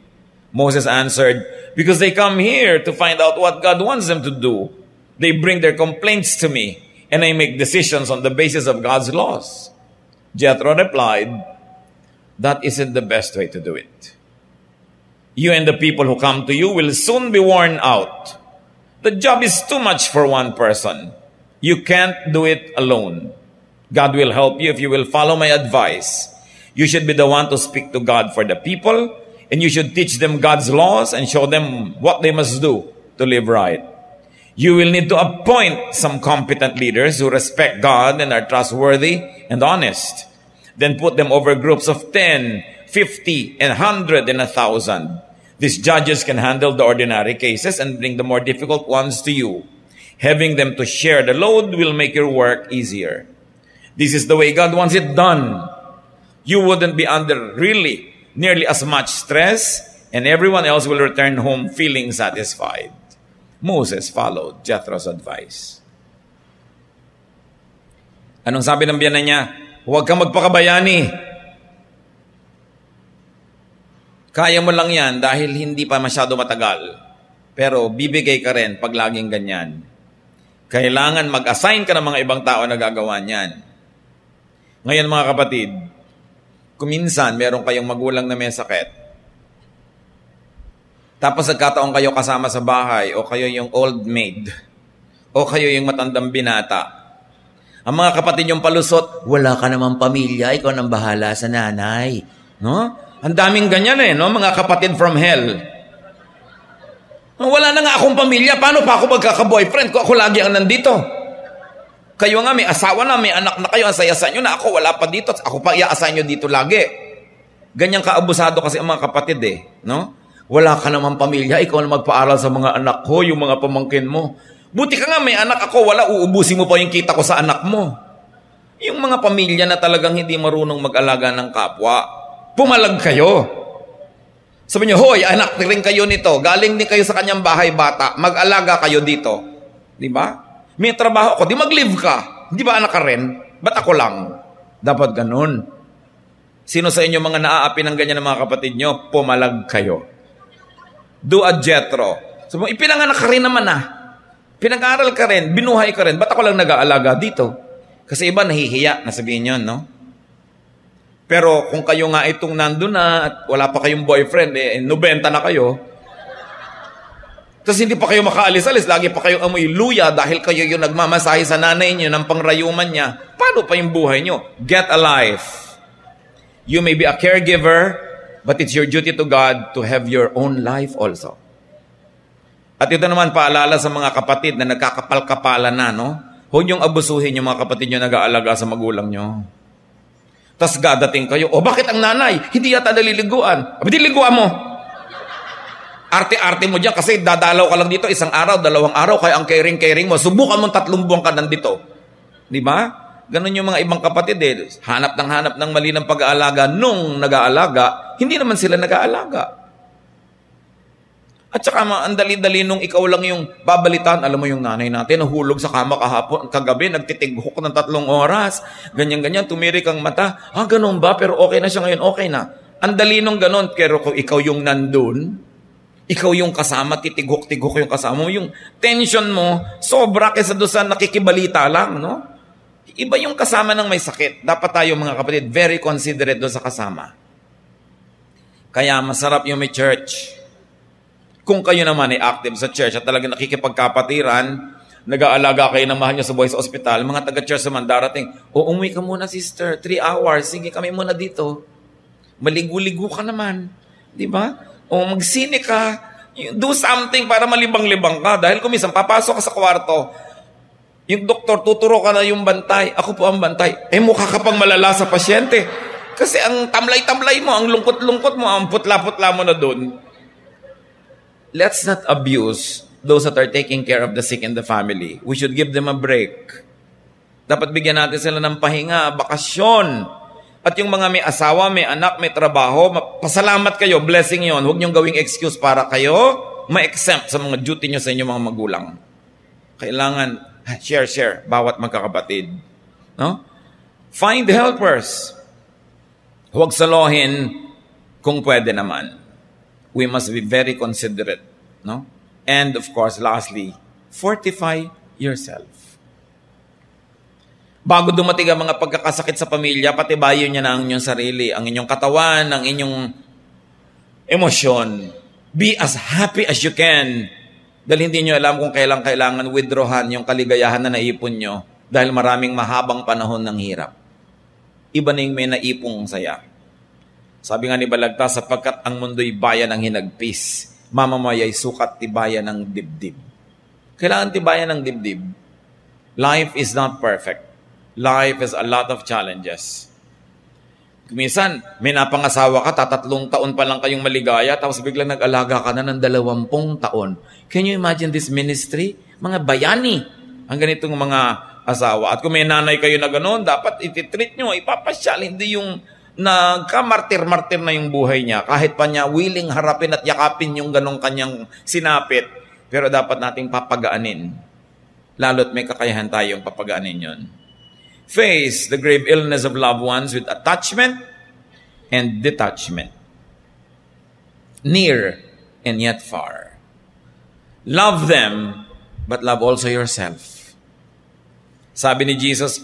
Moses answered, "Because they come here to find out what God wants them to do. They bring their complaints to me, and I make decisions on the basis of God's laws." Jethro replied, "That isn't the best way to do it. You and the people who come to you will soon be worn out. The job is too much for one person. You can't do it alone. God will help you if you will follow my advice. You should be the one to speak to God for the people, and you should teach them God's laws and show them what they must do to live right. You will need to appoint some competent leaders who respect God and are trustworthy and honest. Then put them over groups of 10, 50, and 100 and 1,000. These judges can handle the ordinary cases and bring the more difficult ones to you. Having them to share the load will make your work easier. This is the way God wants it done. You wouldn't be under really nearly as much stress, and everyone else will return home feeling satisfied." Moses followed Jethro's advice. Anong sabi ng biyanan niya? Huwag kang magpakabayani. Kaya mo lang yan dahil hindi pa masyado matagal. Pero bibigay ka rin pag laging ganyan. Kailangan mag-assign ka ng mga ibang tao na gagawa niyan. Ngayon mga kapatid, kuminsan meron kayong magulang na may sakit. Tapos nagkataon kayo kasama sa bahay, o kayo yung old maid, o kayo yung matandang binata. Ang mga kapatid yung palusot, wala ka namang pamilya, ikaw nang bahala sa nanay. No? Ang daming ganyan no? Mga kapatid from hell. Wala na nga akong pamilya, paano pa ako magkaka-boyfriend ko? Ako lagi ang nandito. Kayo nga may asawa na, may anak na kayo, ang saya-saya nyo na ako, wala pa dito, ako pa i-assign nyo dito lagi. Ganyan kaabusado kasi ang mga kapatid no? Wala ka naman pamilya, ikaw na magpaaral sa mga anak ko, yung mga pamangkin mo. Buti ka nga, may anak ako, wala, uubusin mo pa yung kita ko sa anak mo. Yung mga pamilya na talagang hindi marunong mag-alaga ng kapwa, pumalag kayo. Sabi niyo, hoy, anak rin kayo nito. Galing din kayo sa kanyang bahay bata. Mag-alaga kayo dito. Di ba? May trabaho ako. Di mag-live ka. Di ba anak ka rin? Ba't ako lang? Dapat ganun. Sino sa inyo mga naaapi ng ganyan ng mga kapatid nyo? Pumalag kayo. Do a Jethro. Sabi mo, ipinanganak ka rin naman Pinag-aral ka rin. Binuhay ka rin. Ba't ako lang nag-aalaga dito? Kasi iba nahihiya. Nasabihin yun, no? Pero kung kayo nga itong nandun na at wala pa kayong boyfriend, 90 na kayo, tapos hindi pa kayo makaalis-alis, lagi pa kayong amoy luya dahil kayo yung nagmamasahe sa nanay niyo ng pangrayuman niya, paano pa yung buhay niyo? Get a life. You may be a caregiver, but it's your duty to God to have your own life also. At ito naman paalala sa mga kapatid na nagkakapal-kapalan na, no? Huwag niyong abusuhin yung mga kapatid niyo nag-aalaga sa magulang niyo. Tapos gadating kayo, bakit ang nanay? Hindi yata naliliguan. Abdi, liguan mo. Arte-arte mo dyan kasi dadalaw ka lang dito 1 araw, 2 araw, kaya ang caring mo, subukan mo 3 buwan ka nandito. Di ba? Ganun yung mga ibang kapatid Hanap ng mali ng pag-aalaga nung nag-aalaga, hindi naman sila nag-aalaga. At saka ang dali-dali nung ikaw lang yung babalitan. Alam mo yung nanay natin, nahulog sa kama kagabi, nagtitighok ng 3 oras. Ganyan-ganyan, tumirik ang mata. Ganun ba? Pero okay na siya ngayon, okay na. Ang dali nung ganun. Pero kung ikaw yung nandun, ikaw yung kasama, titighok-tighok yung kasama mo, yung tension mo, sobra kaysa doon sa nakikibalita lang, no? Iba yung kasama ng may sakit. Dapat tayo mga kapatid, very considerate doon sa kasama. Kaya masarap yung may church. Kung kayo naman ay active sa church at talagang nakikipagkapatiran, nag-aalaga kayo ng mahal nyo sa buhay sa ospital, mga taga-church naman darating, umuwi ka muna sister, 3 hours, sige kami muna dito. Maligo-ligo ka naman. Di ba? O magsine ka, do something para malibang-libang ka. Dahil kung minsan, papasok ka sa kwarto, yung doktor, tuturo ka na yung bantay. Ako po ang bantay. Mukha ka pang malala sa pasyente. Kasi ang tamlay-tamlay mo, ang lungkot-lungkot mo, ang putla-putla mo na doon. Let's not abuse those that are taking care of the sick in the family. We should give them a break. Dapat bigyan natin sila ng pahinga, bakasyon. At yung mga may asawa, may anak, may trabaho, pasalamat kayo, blessing yon. Huwag niyong gawing excuse para kayo ma-exempt sa mga duty niyo sa inyong mga magulang. Kailangan share, bawat magkakapatid. No? Find helpers. Huwag salohin kung pwede naman. We must be very considerate. No? And of course, lastly, fortify yourself. Bago dumating ang mga pagkakasakit sa pamilya, patibayin niya na ang inyong sarili, ang inyong katawan, ang inyong emosyon. Be as happy as you can. Dahil hindi nyo alam kung kailan kailangan withdrawhan yung kaligayahan na naipon nyo dahil maraming mahabang panahon ng hirap. Iba na yung may naipong saya. Sabi nga ni Balagtas, sapagkat ang mundo'y bayan ng hinagpis, mamamaya'y sukat tibayan ng dibdib. Kailangan tibayan ng dibdib. Life is not perfect. Life has a lot of challenges. Minsan, may napangasawa ka, 3 taon pa lang kayong maligaya, tapos biglang nag-alaga ka na ng 20 taon. Can you imagine this ministry? Mga bayani, ang ganitong mga asawa. At kung may nanay kayo na gano'n, dapat ititreat nyo, ipapasyal, hindi yung nagka-martir-martir na yung buhay niya. Kahit pa niya willing harapin at yakapin yung ganong kanyang sinapit. Pero dapat nating papagaanin. Lalo't may kakayahan tayong papagaanin yon. Face the grave illness of loved ones with attachment and detachment. Near and yet far. Love them, but love also yourself. Sabi ni Jesus,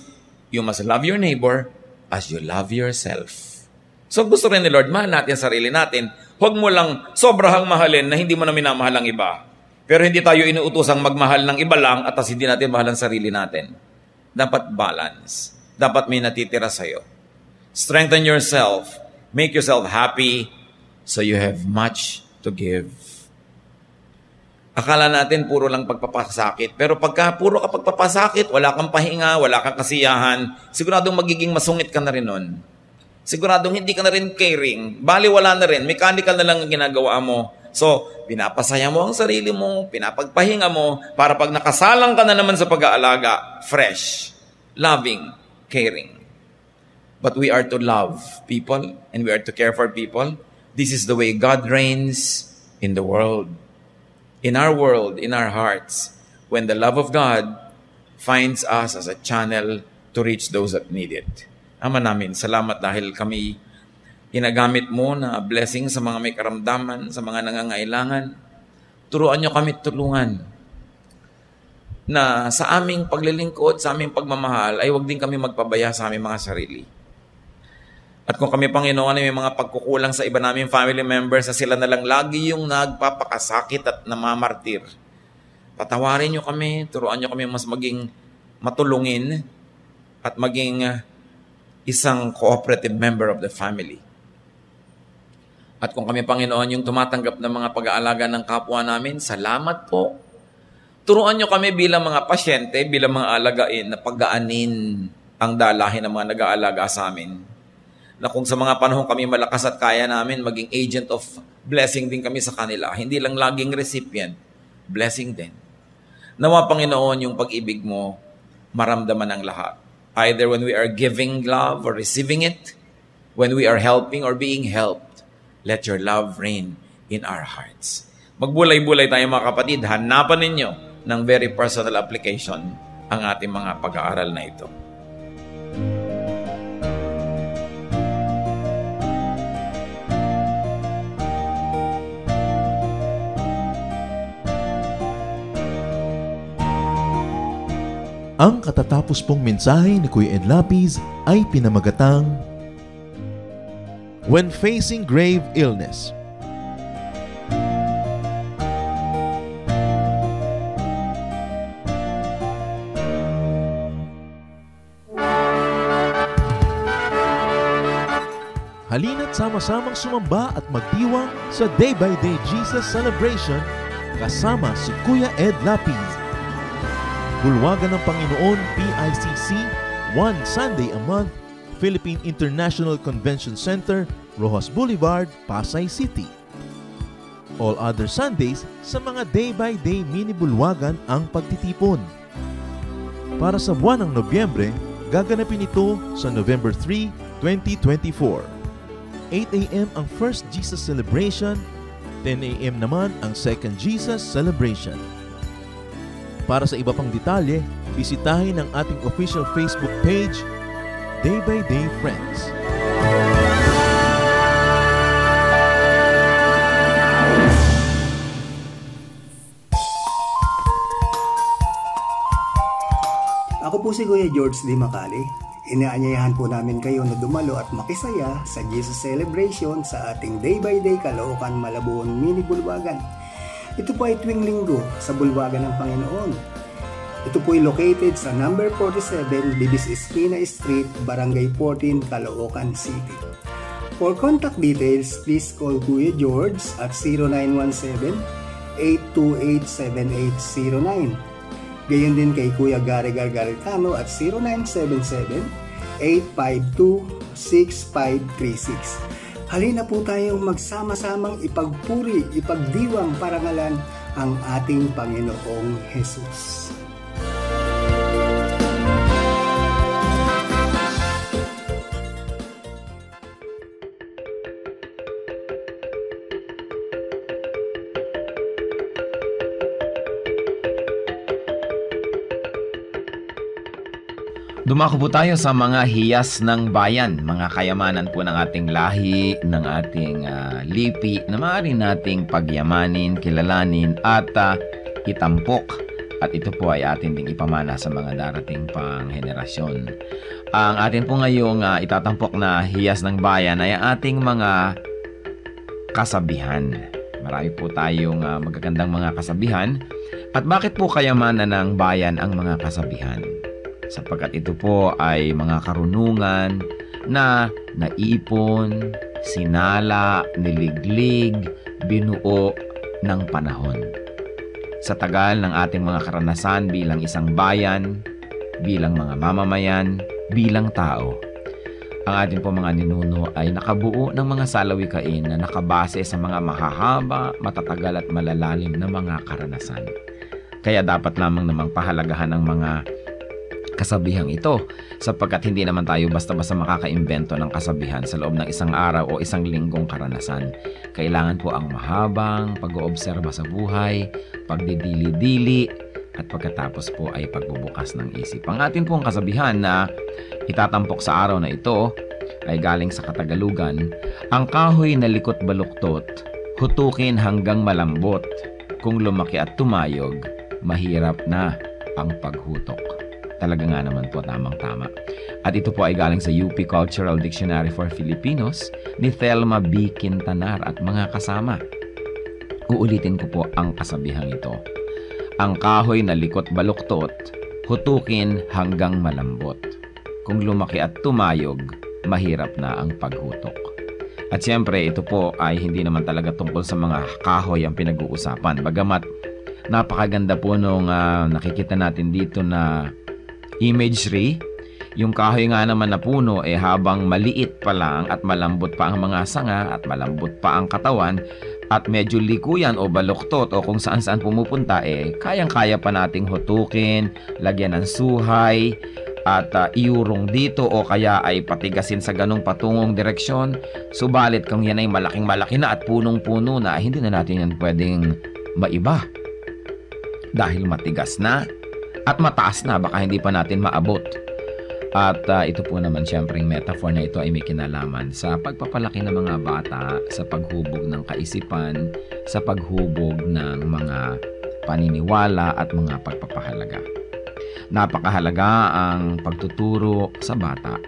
you must love your neighbor as you love yourself. So gusto rin ni Lord, mahal natin sarili natin. Huwag mo lang sobrahang mahalin na hindi mo na minamahal ang iba. Pero hindi tayo inuutosang magmahal ng iba lang at hindi natin mahal ang sarili natin. Dapat balance. Dapat may natitira sa'yo. Strengthen yourself. Make yourself happy so you have much to give. Akala natin puro lang pagpapasakit. Pero pagka puro ka pagpapasakit, wala kang pahinga, wala kang kasiyahan, siguradong magiging masungit ka na rin nun. Siguradong hindi ka na rin caring. Bali, wala na rin. Mechanical na lang ang ginagawa mo. So, pinapasaya mo ang sarili mo, pinapagpahinga mo, para pag nakasalang ka na naman sa pag-aalaga, fresh, loving, caring. But we are to love people and we are to care for people. This is the way God reigns in the world, in our hearts, when the love of God finds us as a channel to reach those that need it. Ama namin, salamat dahil kami ginagamit mo na blessing sa mga may karamdaman, sa mga nangangailangan. Turuan nyo kami tulungan na sa aming paglilingkod, sa aming pagmamahal, ay huwag din kami magpabaya sa aming mga sarili. At kung kami, Panginoon, ay may mga pagkukulang sa iba naming family members na sila na lang lagi yung nagpapakasakit at namamartir, patawarin nyo kami, turuan nyo kami mas maging matulungin at maging isang cooperative member of the family. At kung kami, Panginoon, yung tumatanggap ng mga pag-aalaga ng kapwa namin, salamat po. Turuan nyo kami bilang mga pasyente, bilang mga alagain na paggaanin ang dalahin ng mga nag-aalaga sa amin. Na kung sa mga panahon kami malakas at kaya namin, maging agent of blessing din kami sa kanila. Hindi lang laging recipient, blessing din. Nawa, Panginoon, yung pag-ibig mo, maramdaman ng lahat. Either when we are giving love or receiving it, when we are helping or being helped, let your love reign in our hearts. Magbulay-bulay tayo mga kapatid, hanapan ninyo ng very personal application ang ating mga pag-aaral na ito.
Ang katatapos pong mensahe ni Kuya Ed Lapiz ay pinamagatang When Facing Grave Illness. Halina't sama-samang sumamba at magdiwang sa Day by Day Jesus Celebration kasama si Kuya Ed Lapiz. Bulwagan ng Panginoon, PICC, one Sunday a month, Philippine International Convention Center, Rojas Boulevard, Pasay City. All other Sundays, sa mga day-by-day mini-bulwagan ang pagtitipon. Para sa buwan ng Nobyembre, gaganapin ito sa November 3, 2024. 8 a.m. ang First Jesus Celebration, 10 a.m. naman ang Second Jesus Celebration. Para sa iba pang detalye, bisitahin ang ating official Facebook page, Day by Day Friends.
Ako po si Kuya George D. Macali. Inaanyayahan po namin kayo na dumalo at makisaya sa Jesus Celebration sa ating Day by Day Caloocan Malabon Mini Bulwagan. Ito po ay tuwing linggo sa Bulwagan ng Panginoon. Ito po ay located sa number 47 Libis Espina Street, Barangay 14, Caloocan City. For contact details, please call Kuya George at 0917-828-7809. Gayon din kay Kuya Gary Gargaritano at 0977-852-6536. Halina po tayong magsama-samang ipagpuri, ipagdiwang parangalan ang ating Panginoong Jesus.
Dumako po tayo sa mga hiyas ng bayan, mga kayamanan po ng ating lahi, ng ating lipi, na maaari nating pagyamanin, kilalanin at itampok. At ito po ay atin ding ipamana sa mga darating pang henerasyon. Ang atin po ngayong itatampok na hiyas ng bayan ay ating mga kasabihan. Marami po tayong magagandang mga kasabihan. At bakit po kayamanan ng bayan ang mga kasabihan? Sapagkat ito po ay mga karunungan na naipon, sinala, niliglig, binuo ng panahon. Sa tagal ng ating mga karanasan bilang isang bayan, bilang mga mamamayan, bilang tao, ang ating po mga ninuno ay nakabuo ng mga salawikain na nakabase sa mga mahahaba, matatagal at malalalim na mga karanasan. Kaya dapat lamang namang pahalagahan ng mga
kasabihang ito, sapagkat hindi naman tayo basta-basta makakaimbento ng kasabihan sa loob ng isang araw o isang linggong karanasan. Kailangan po ang mahabang pag-oobserba sa buhay, pagdidili-dili, at pagkatapos po ay pagbubukas ng isip. Ang atin pong kasabihan na itatampok sa araw na ito ay galing sa Katagalugan, ang kahoy na likot baluktot, hutukin hanggang malambot. Kung lumaki at tumayog, mahirap na ang paghutok. Talaga nga naman po, tamang-tama. At ito po ay galing sa UP Cultural Dictionary for Filipinos ni Thelma B. Quintanar at mga kasama. Uulitin ko po ang kasabihang ito. Ang kahoy na likot baluktot, hutukin hanggang malambot. Kung lumaki at tumayog, mahirap na ang paghutok. At siyempre, ito po ay hindi naman talaga tungkol sa mga kahoy ang pinag-uusapan. Bagamat napakaganda po nung nakikita natin dito na imagery. Yung kahoy nga naman na puno habang maliit pa lang at malambot pa ang mga sanga at malambot pa ang katawan at medyo likuyan o baluktot o kung saan-saan pumupunta kayang-kaya pa nating hutukin, lagyan ng suhay at iurong dito o kaya ay patigasin sa ganong patungong direksyon. Subalit kung yan ay malaking-malaki na at punong-puno na, hindi na natin yan pwedeng maiba. Dahil matigas na at mataas na, baka hindi pa natin maabot. At ito po naman siyempre yung metaphor na ito ay may kinalaman sa pagpapalaki ng mga bata, sa paghubog ng kaisipan, sa paghubog ng mga paniniwala at mga pagpapahalaga. Napakahalaga ang pagtuturo sa bata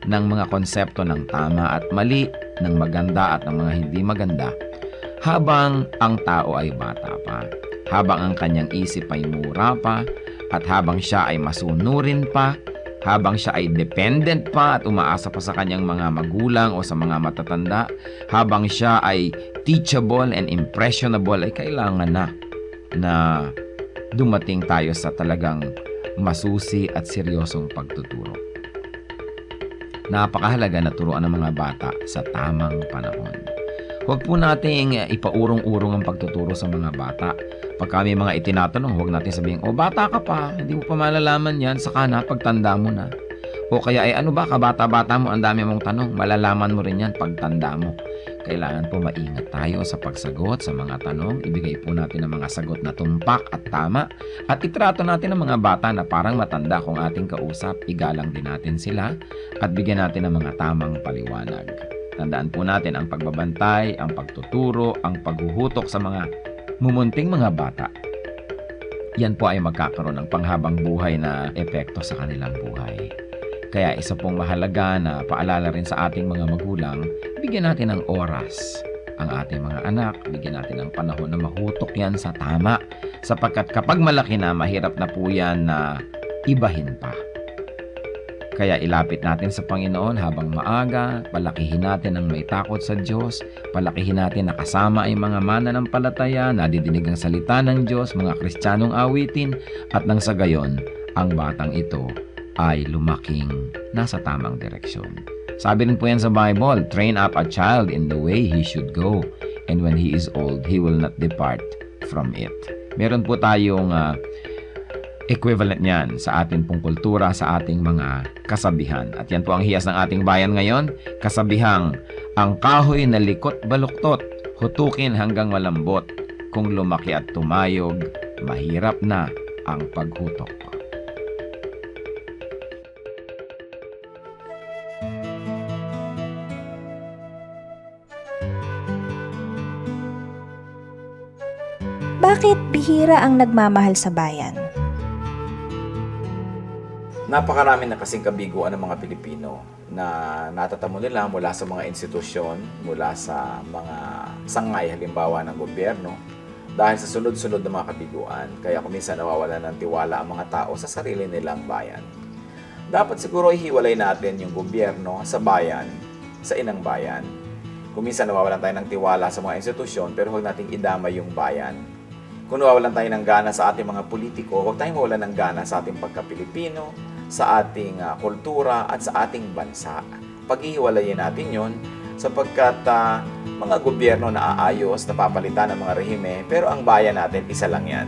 ng mga konsepto ng tama at mali, ng maganda at ng mga hindi maganda, habang ang tao ay bata pa, habang ang kanyang isip ay mura pa, at habang siya ay masunurin pa, habang siya ay dependent pa at umaasa pa sa kanyang mga magulang o sa mga matatanda, habang siya ay teachable and impressionable, ay kailangan na dumating tayo sa talagang masusi at seryosong pagtuturo. Napakahalaga na turuan ng mga bata sa tamang panahon. Huwag po nating ipaurong-urong ang pagtuturo sa mga bata. Pag kami mga itinatanong, huwag natin sabihin, bata ka pa, hindi mo pa malalaman yan, saka na, pagtanda mo na. O kaya, ano ba, kabata-bata mo, ang dami mong tanong, malalaman mo rin yan pagtanda mo. Kailangan po maingat tayo sa pagsagot sa mga tanong, ibigay po natin ang mga sagot na tumpak at tama, at itrato natin ang mga bata na parang matanda kung ating kausap, igalang din natin sila, at bigyan natin ng mga tamang paliwanag. Tandaan po natin ang pagbabantay, ang pagtuturo, ang paghuhutok sa mga mumunting mga bata. Yan po ay magkakaroon ng panghabang buhay na epekto sa kanilang buhay. Kaya isa pong mahalaga na paalala rin sa ating mga magulang, bigyan natin ng oras ang ating mga anak, bigyan natin ng panahon na mahutok yan sa tama, sapagkat kapag malaki na, mahirap na po yan na ibahin pa. Kaya ilapit natin sa Panginoon habang maaga, palakihin natin ang may takot sa Diyos, palakihin natin na kasama ay mga mananampalataya, nadidinig ang salita ng Diyos, mga Kristiyanong awitin, at nang sa gayon, ang batang ito ay lumaking nasa tamang direksyon. Sabi rin po yan sa Bible, train up a child in the way he should go, and when he is old, he will not depart from it. Meron po tayong equivalent niyan sa ating pong kultura, sa ating mga kasabihan. At yan po ang hiyas ng ating bayan ngayon, kasabihang, ang kahoy na likot baluktot, hutukin hanggang malambot. Kung lumaki at tumayog, mahirap na ang paghutok.
Bakit bihira ang nagmamahal sa bayan?
Napakarami na kasing kabiguan ng mga Pilipino na natatamo nila mula sa mga institusyon, mula sa mga sangay halimbawa ng gobyerno, dahil sa sunod-sunod na mga kabiguan. Kaya kuminsan nawawala ng tiwala ang mga tao sa sarili nilang bayan. Dapat siguro ihiwalay natin yung gobyerno sa bayan, sa inang bayan. Kuminsan nawawalan tayo ng tiwala sa mga institusyon, pero huwag nating idamay yung bayan. Kung nawawalan tayo ng gana sa ating mga politiko, huwag tayong mawalan ng gana sa ating pagka-Pilipino, sa ating kultura at sa ating bansa. Pag-ihiwalayin natin yon sapagkat mga gobyerno na aayos, napapalitan ng mga rehime, pero ang bayan natin, isa lang yan.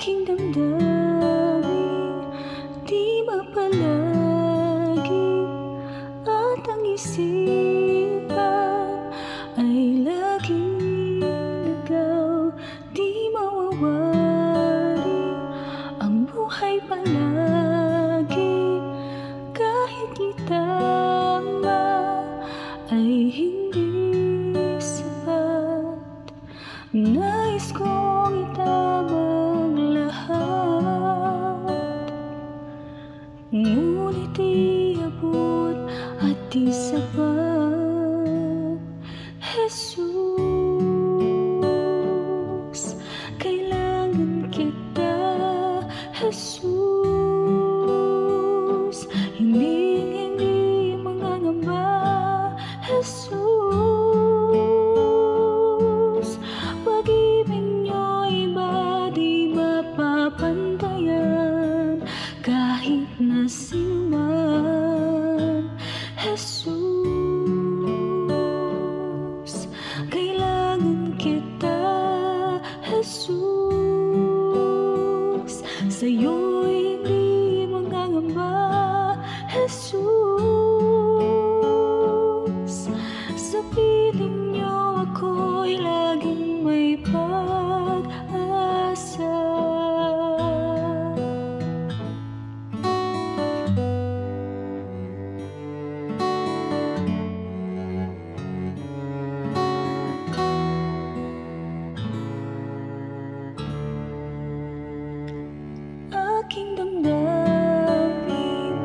aking damdamin, di mapalagi at ang isipan ay laging ligaw, di mawawari ang buhay palagi kahit itama ay hindi sapat. Nais kong itabang lahat, ngunit iabot at di sapat. Jesus, kailangan kita. Jesus, hindi mangangamba. Jesus, pag-ibig niyo'y iba di mapapantayan kahit na sino man. Jesus, kailangan kita. Jesus, sa'yo'y hindi mangangamba. Jesus, sa piling niyo ako'y laging may pag-asa. Aking damdamin,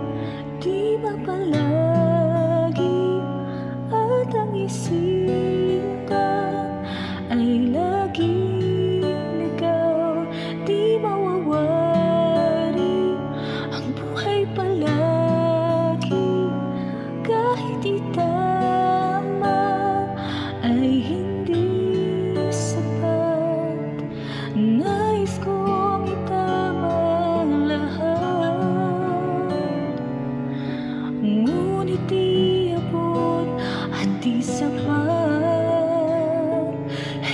di mapalagi at ang isipan ay laging ligaw, di mawawari ang buhay palagi kahit itama ay hindi sapat. Nais kong itama ang lahat, ngunit iabot at di sapat.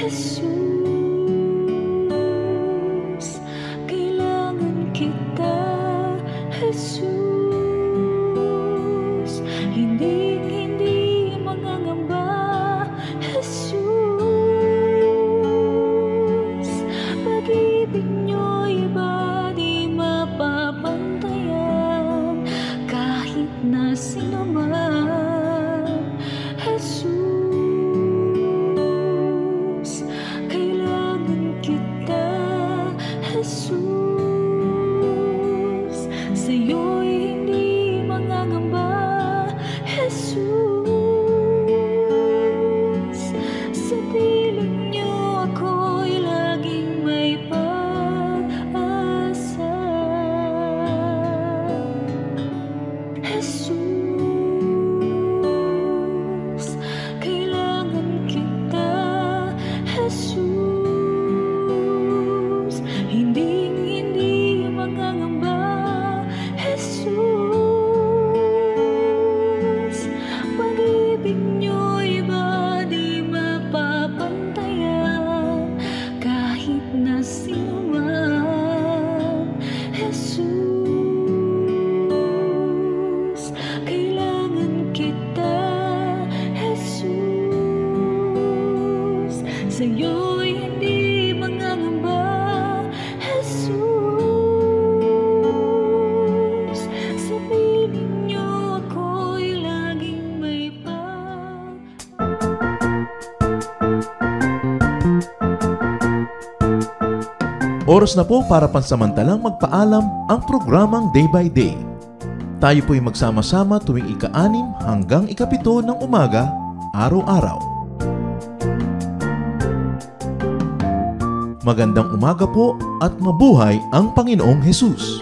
Jesus, kailangan kita. Jesus, hindi mangangamba. Jesus, pag-ibig niyo'y iba di mapapantayan kahit na sino man. Jesus, kailangan kita. Jesus, sa'yo'y hindi mangangamba. Jesus, sa piling niyo ako'y laging may pag-asa. Jesus, kailangan kita. Jesus, hindi mangangamba. Jesus, pag-ibig niyo'y iba di mapapantayan kahit na sino man. Jesus, kailangan kita. Jesus, sa'yo'y hindi mangangamba. Jesus, sa piling niyo ako'y laging may
Oras na po para pansamantalang magpaalam ang programang Day by Day. Tayo po'y magsama-sama tuwing ika-6 hanggang ika-7 ng umaga, araw-araw. Magandang umaga po at mabuhay ang Panginoong Hesus!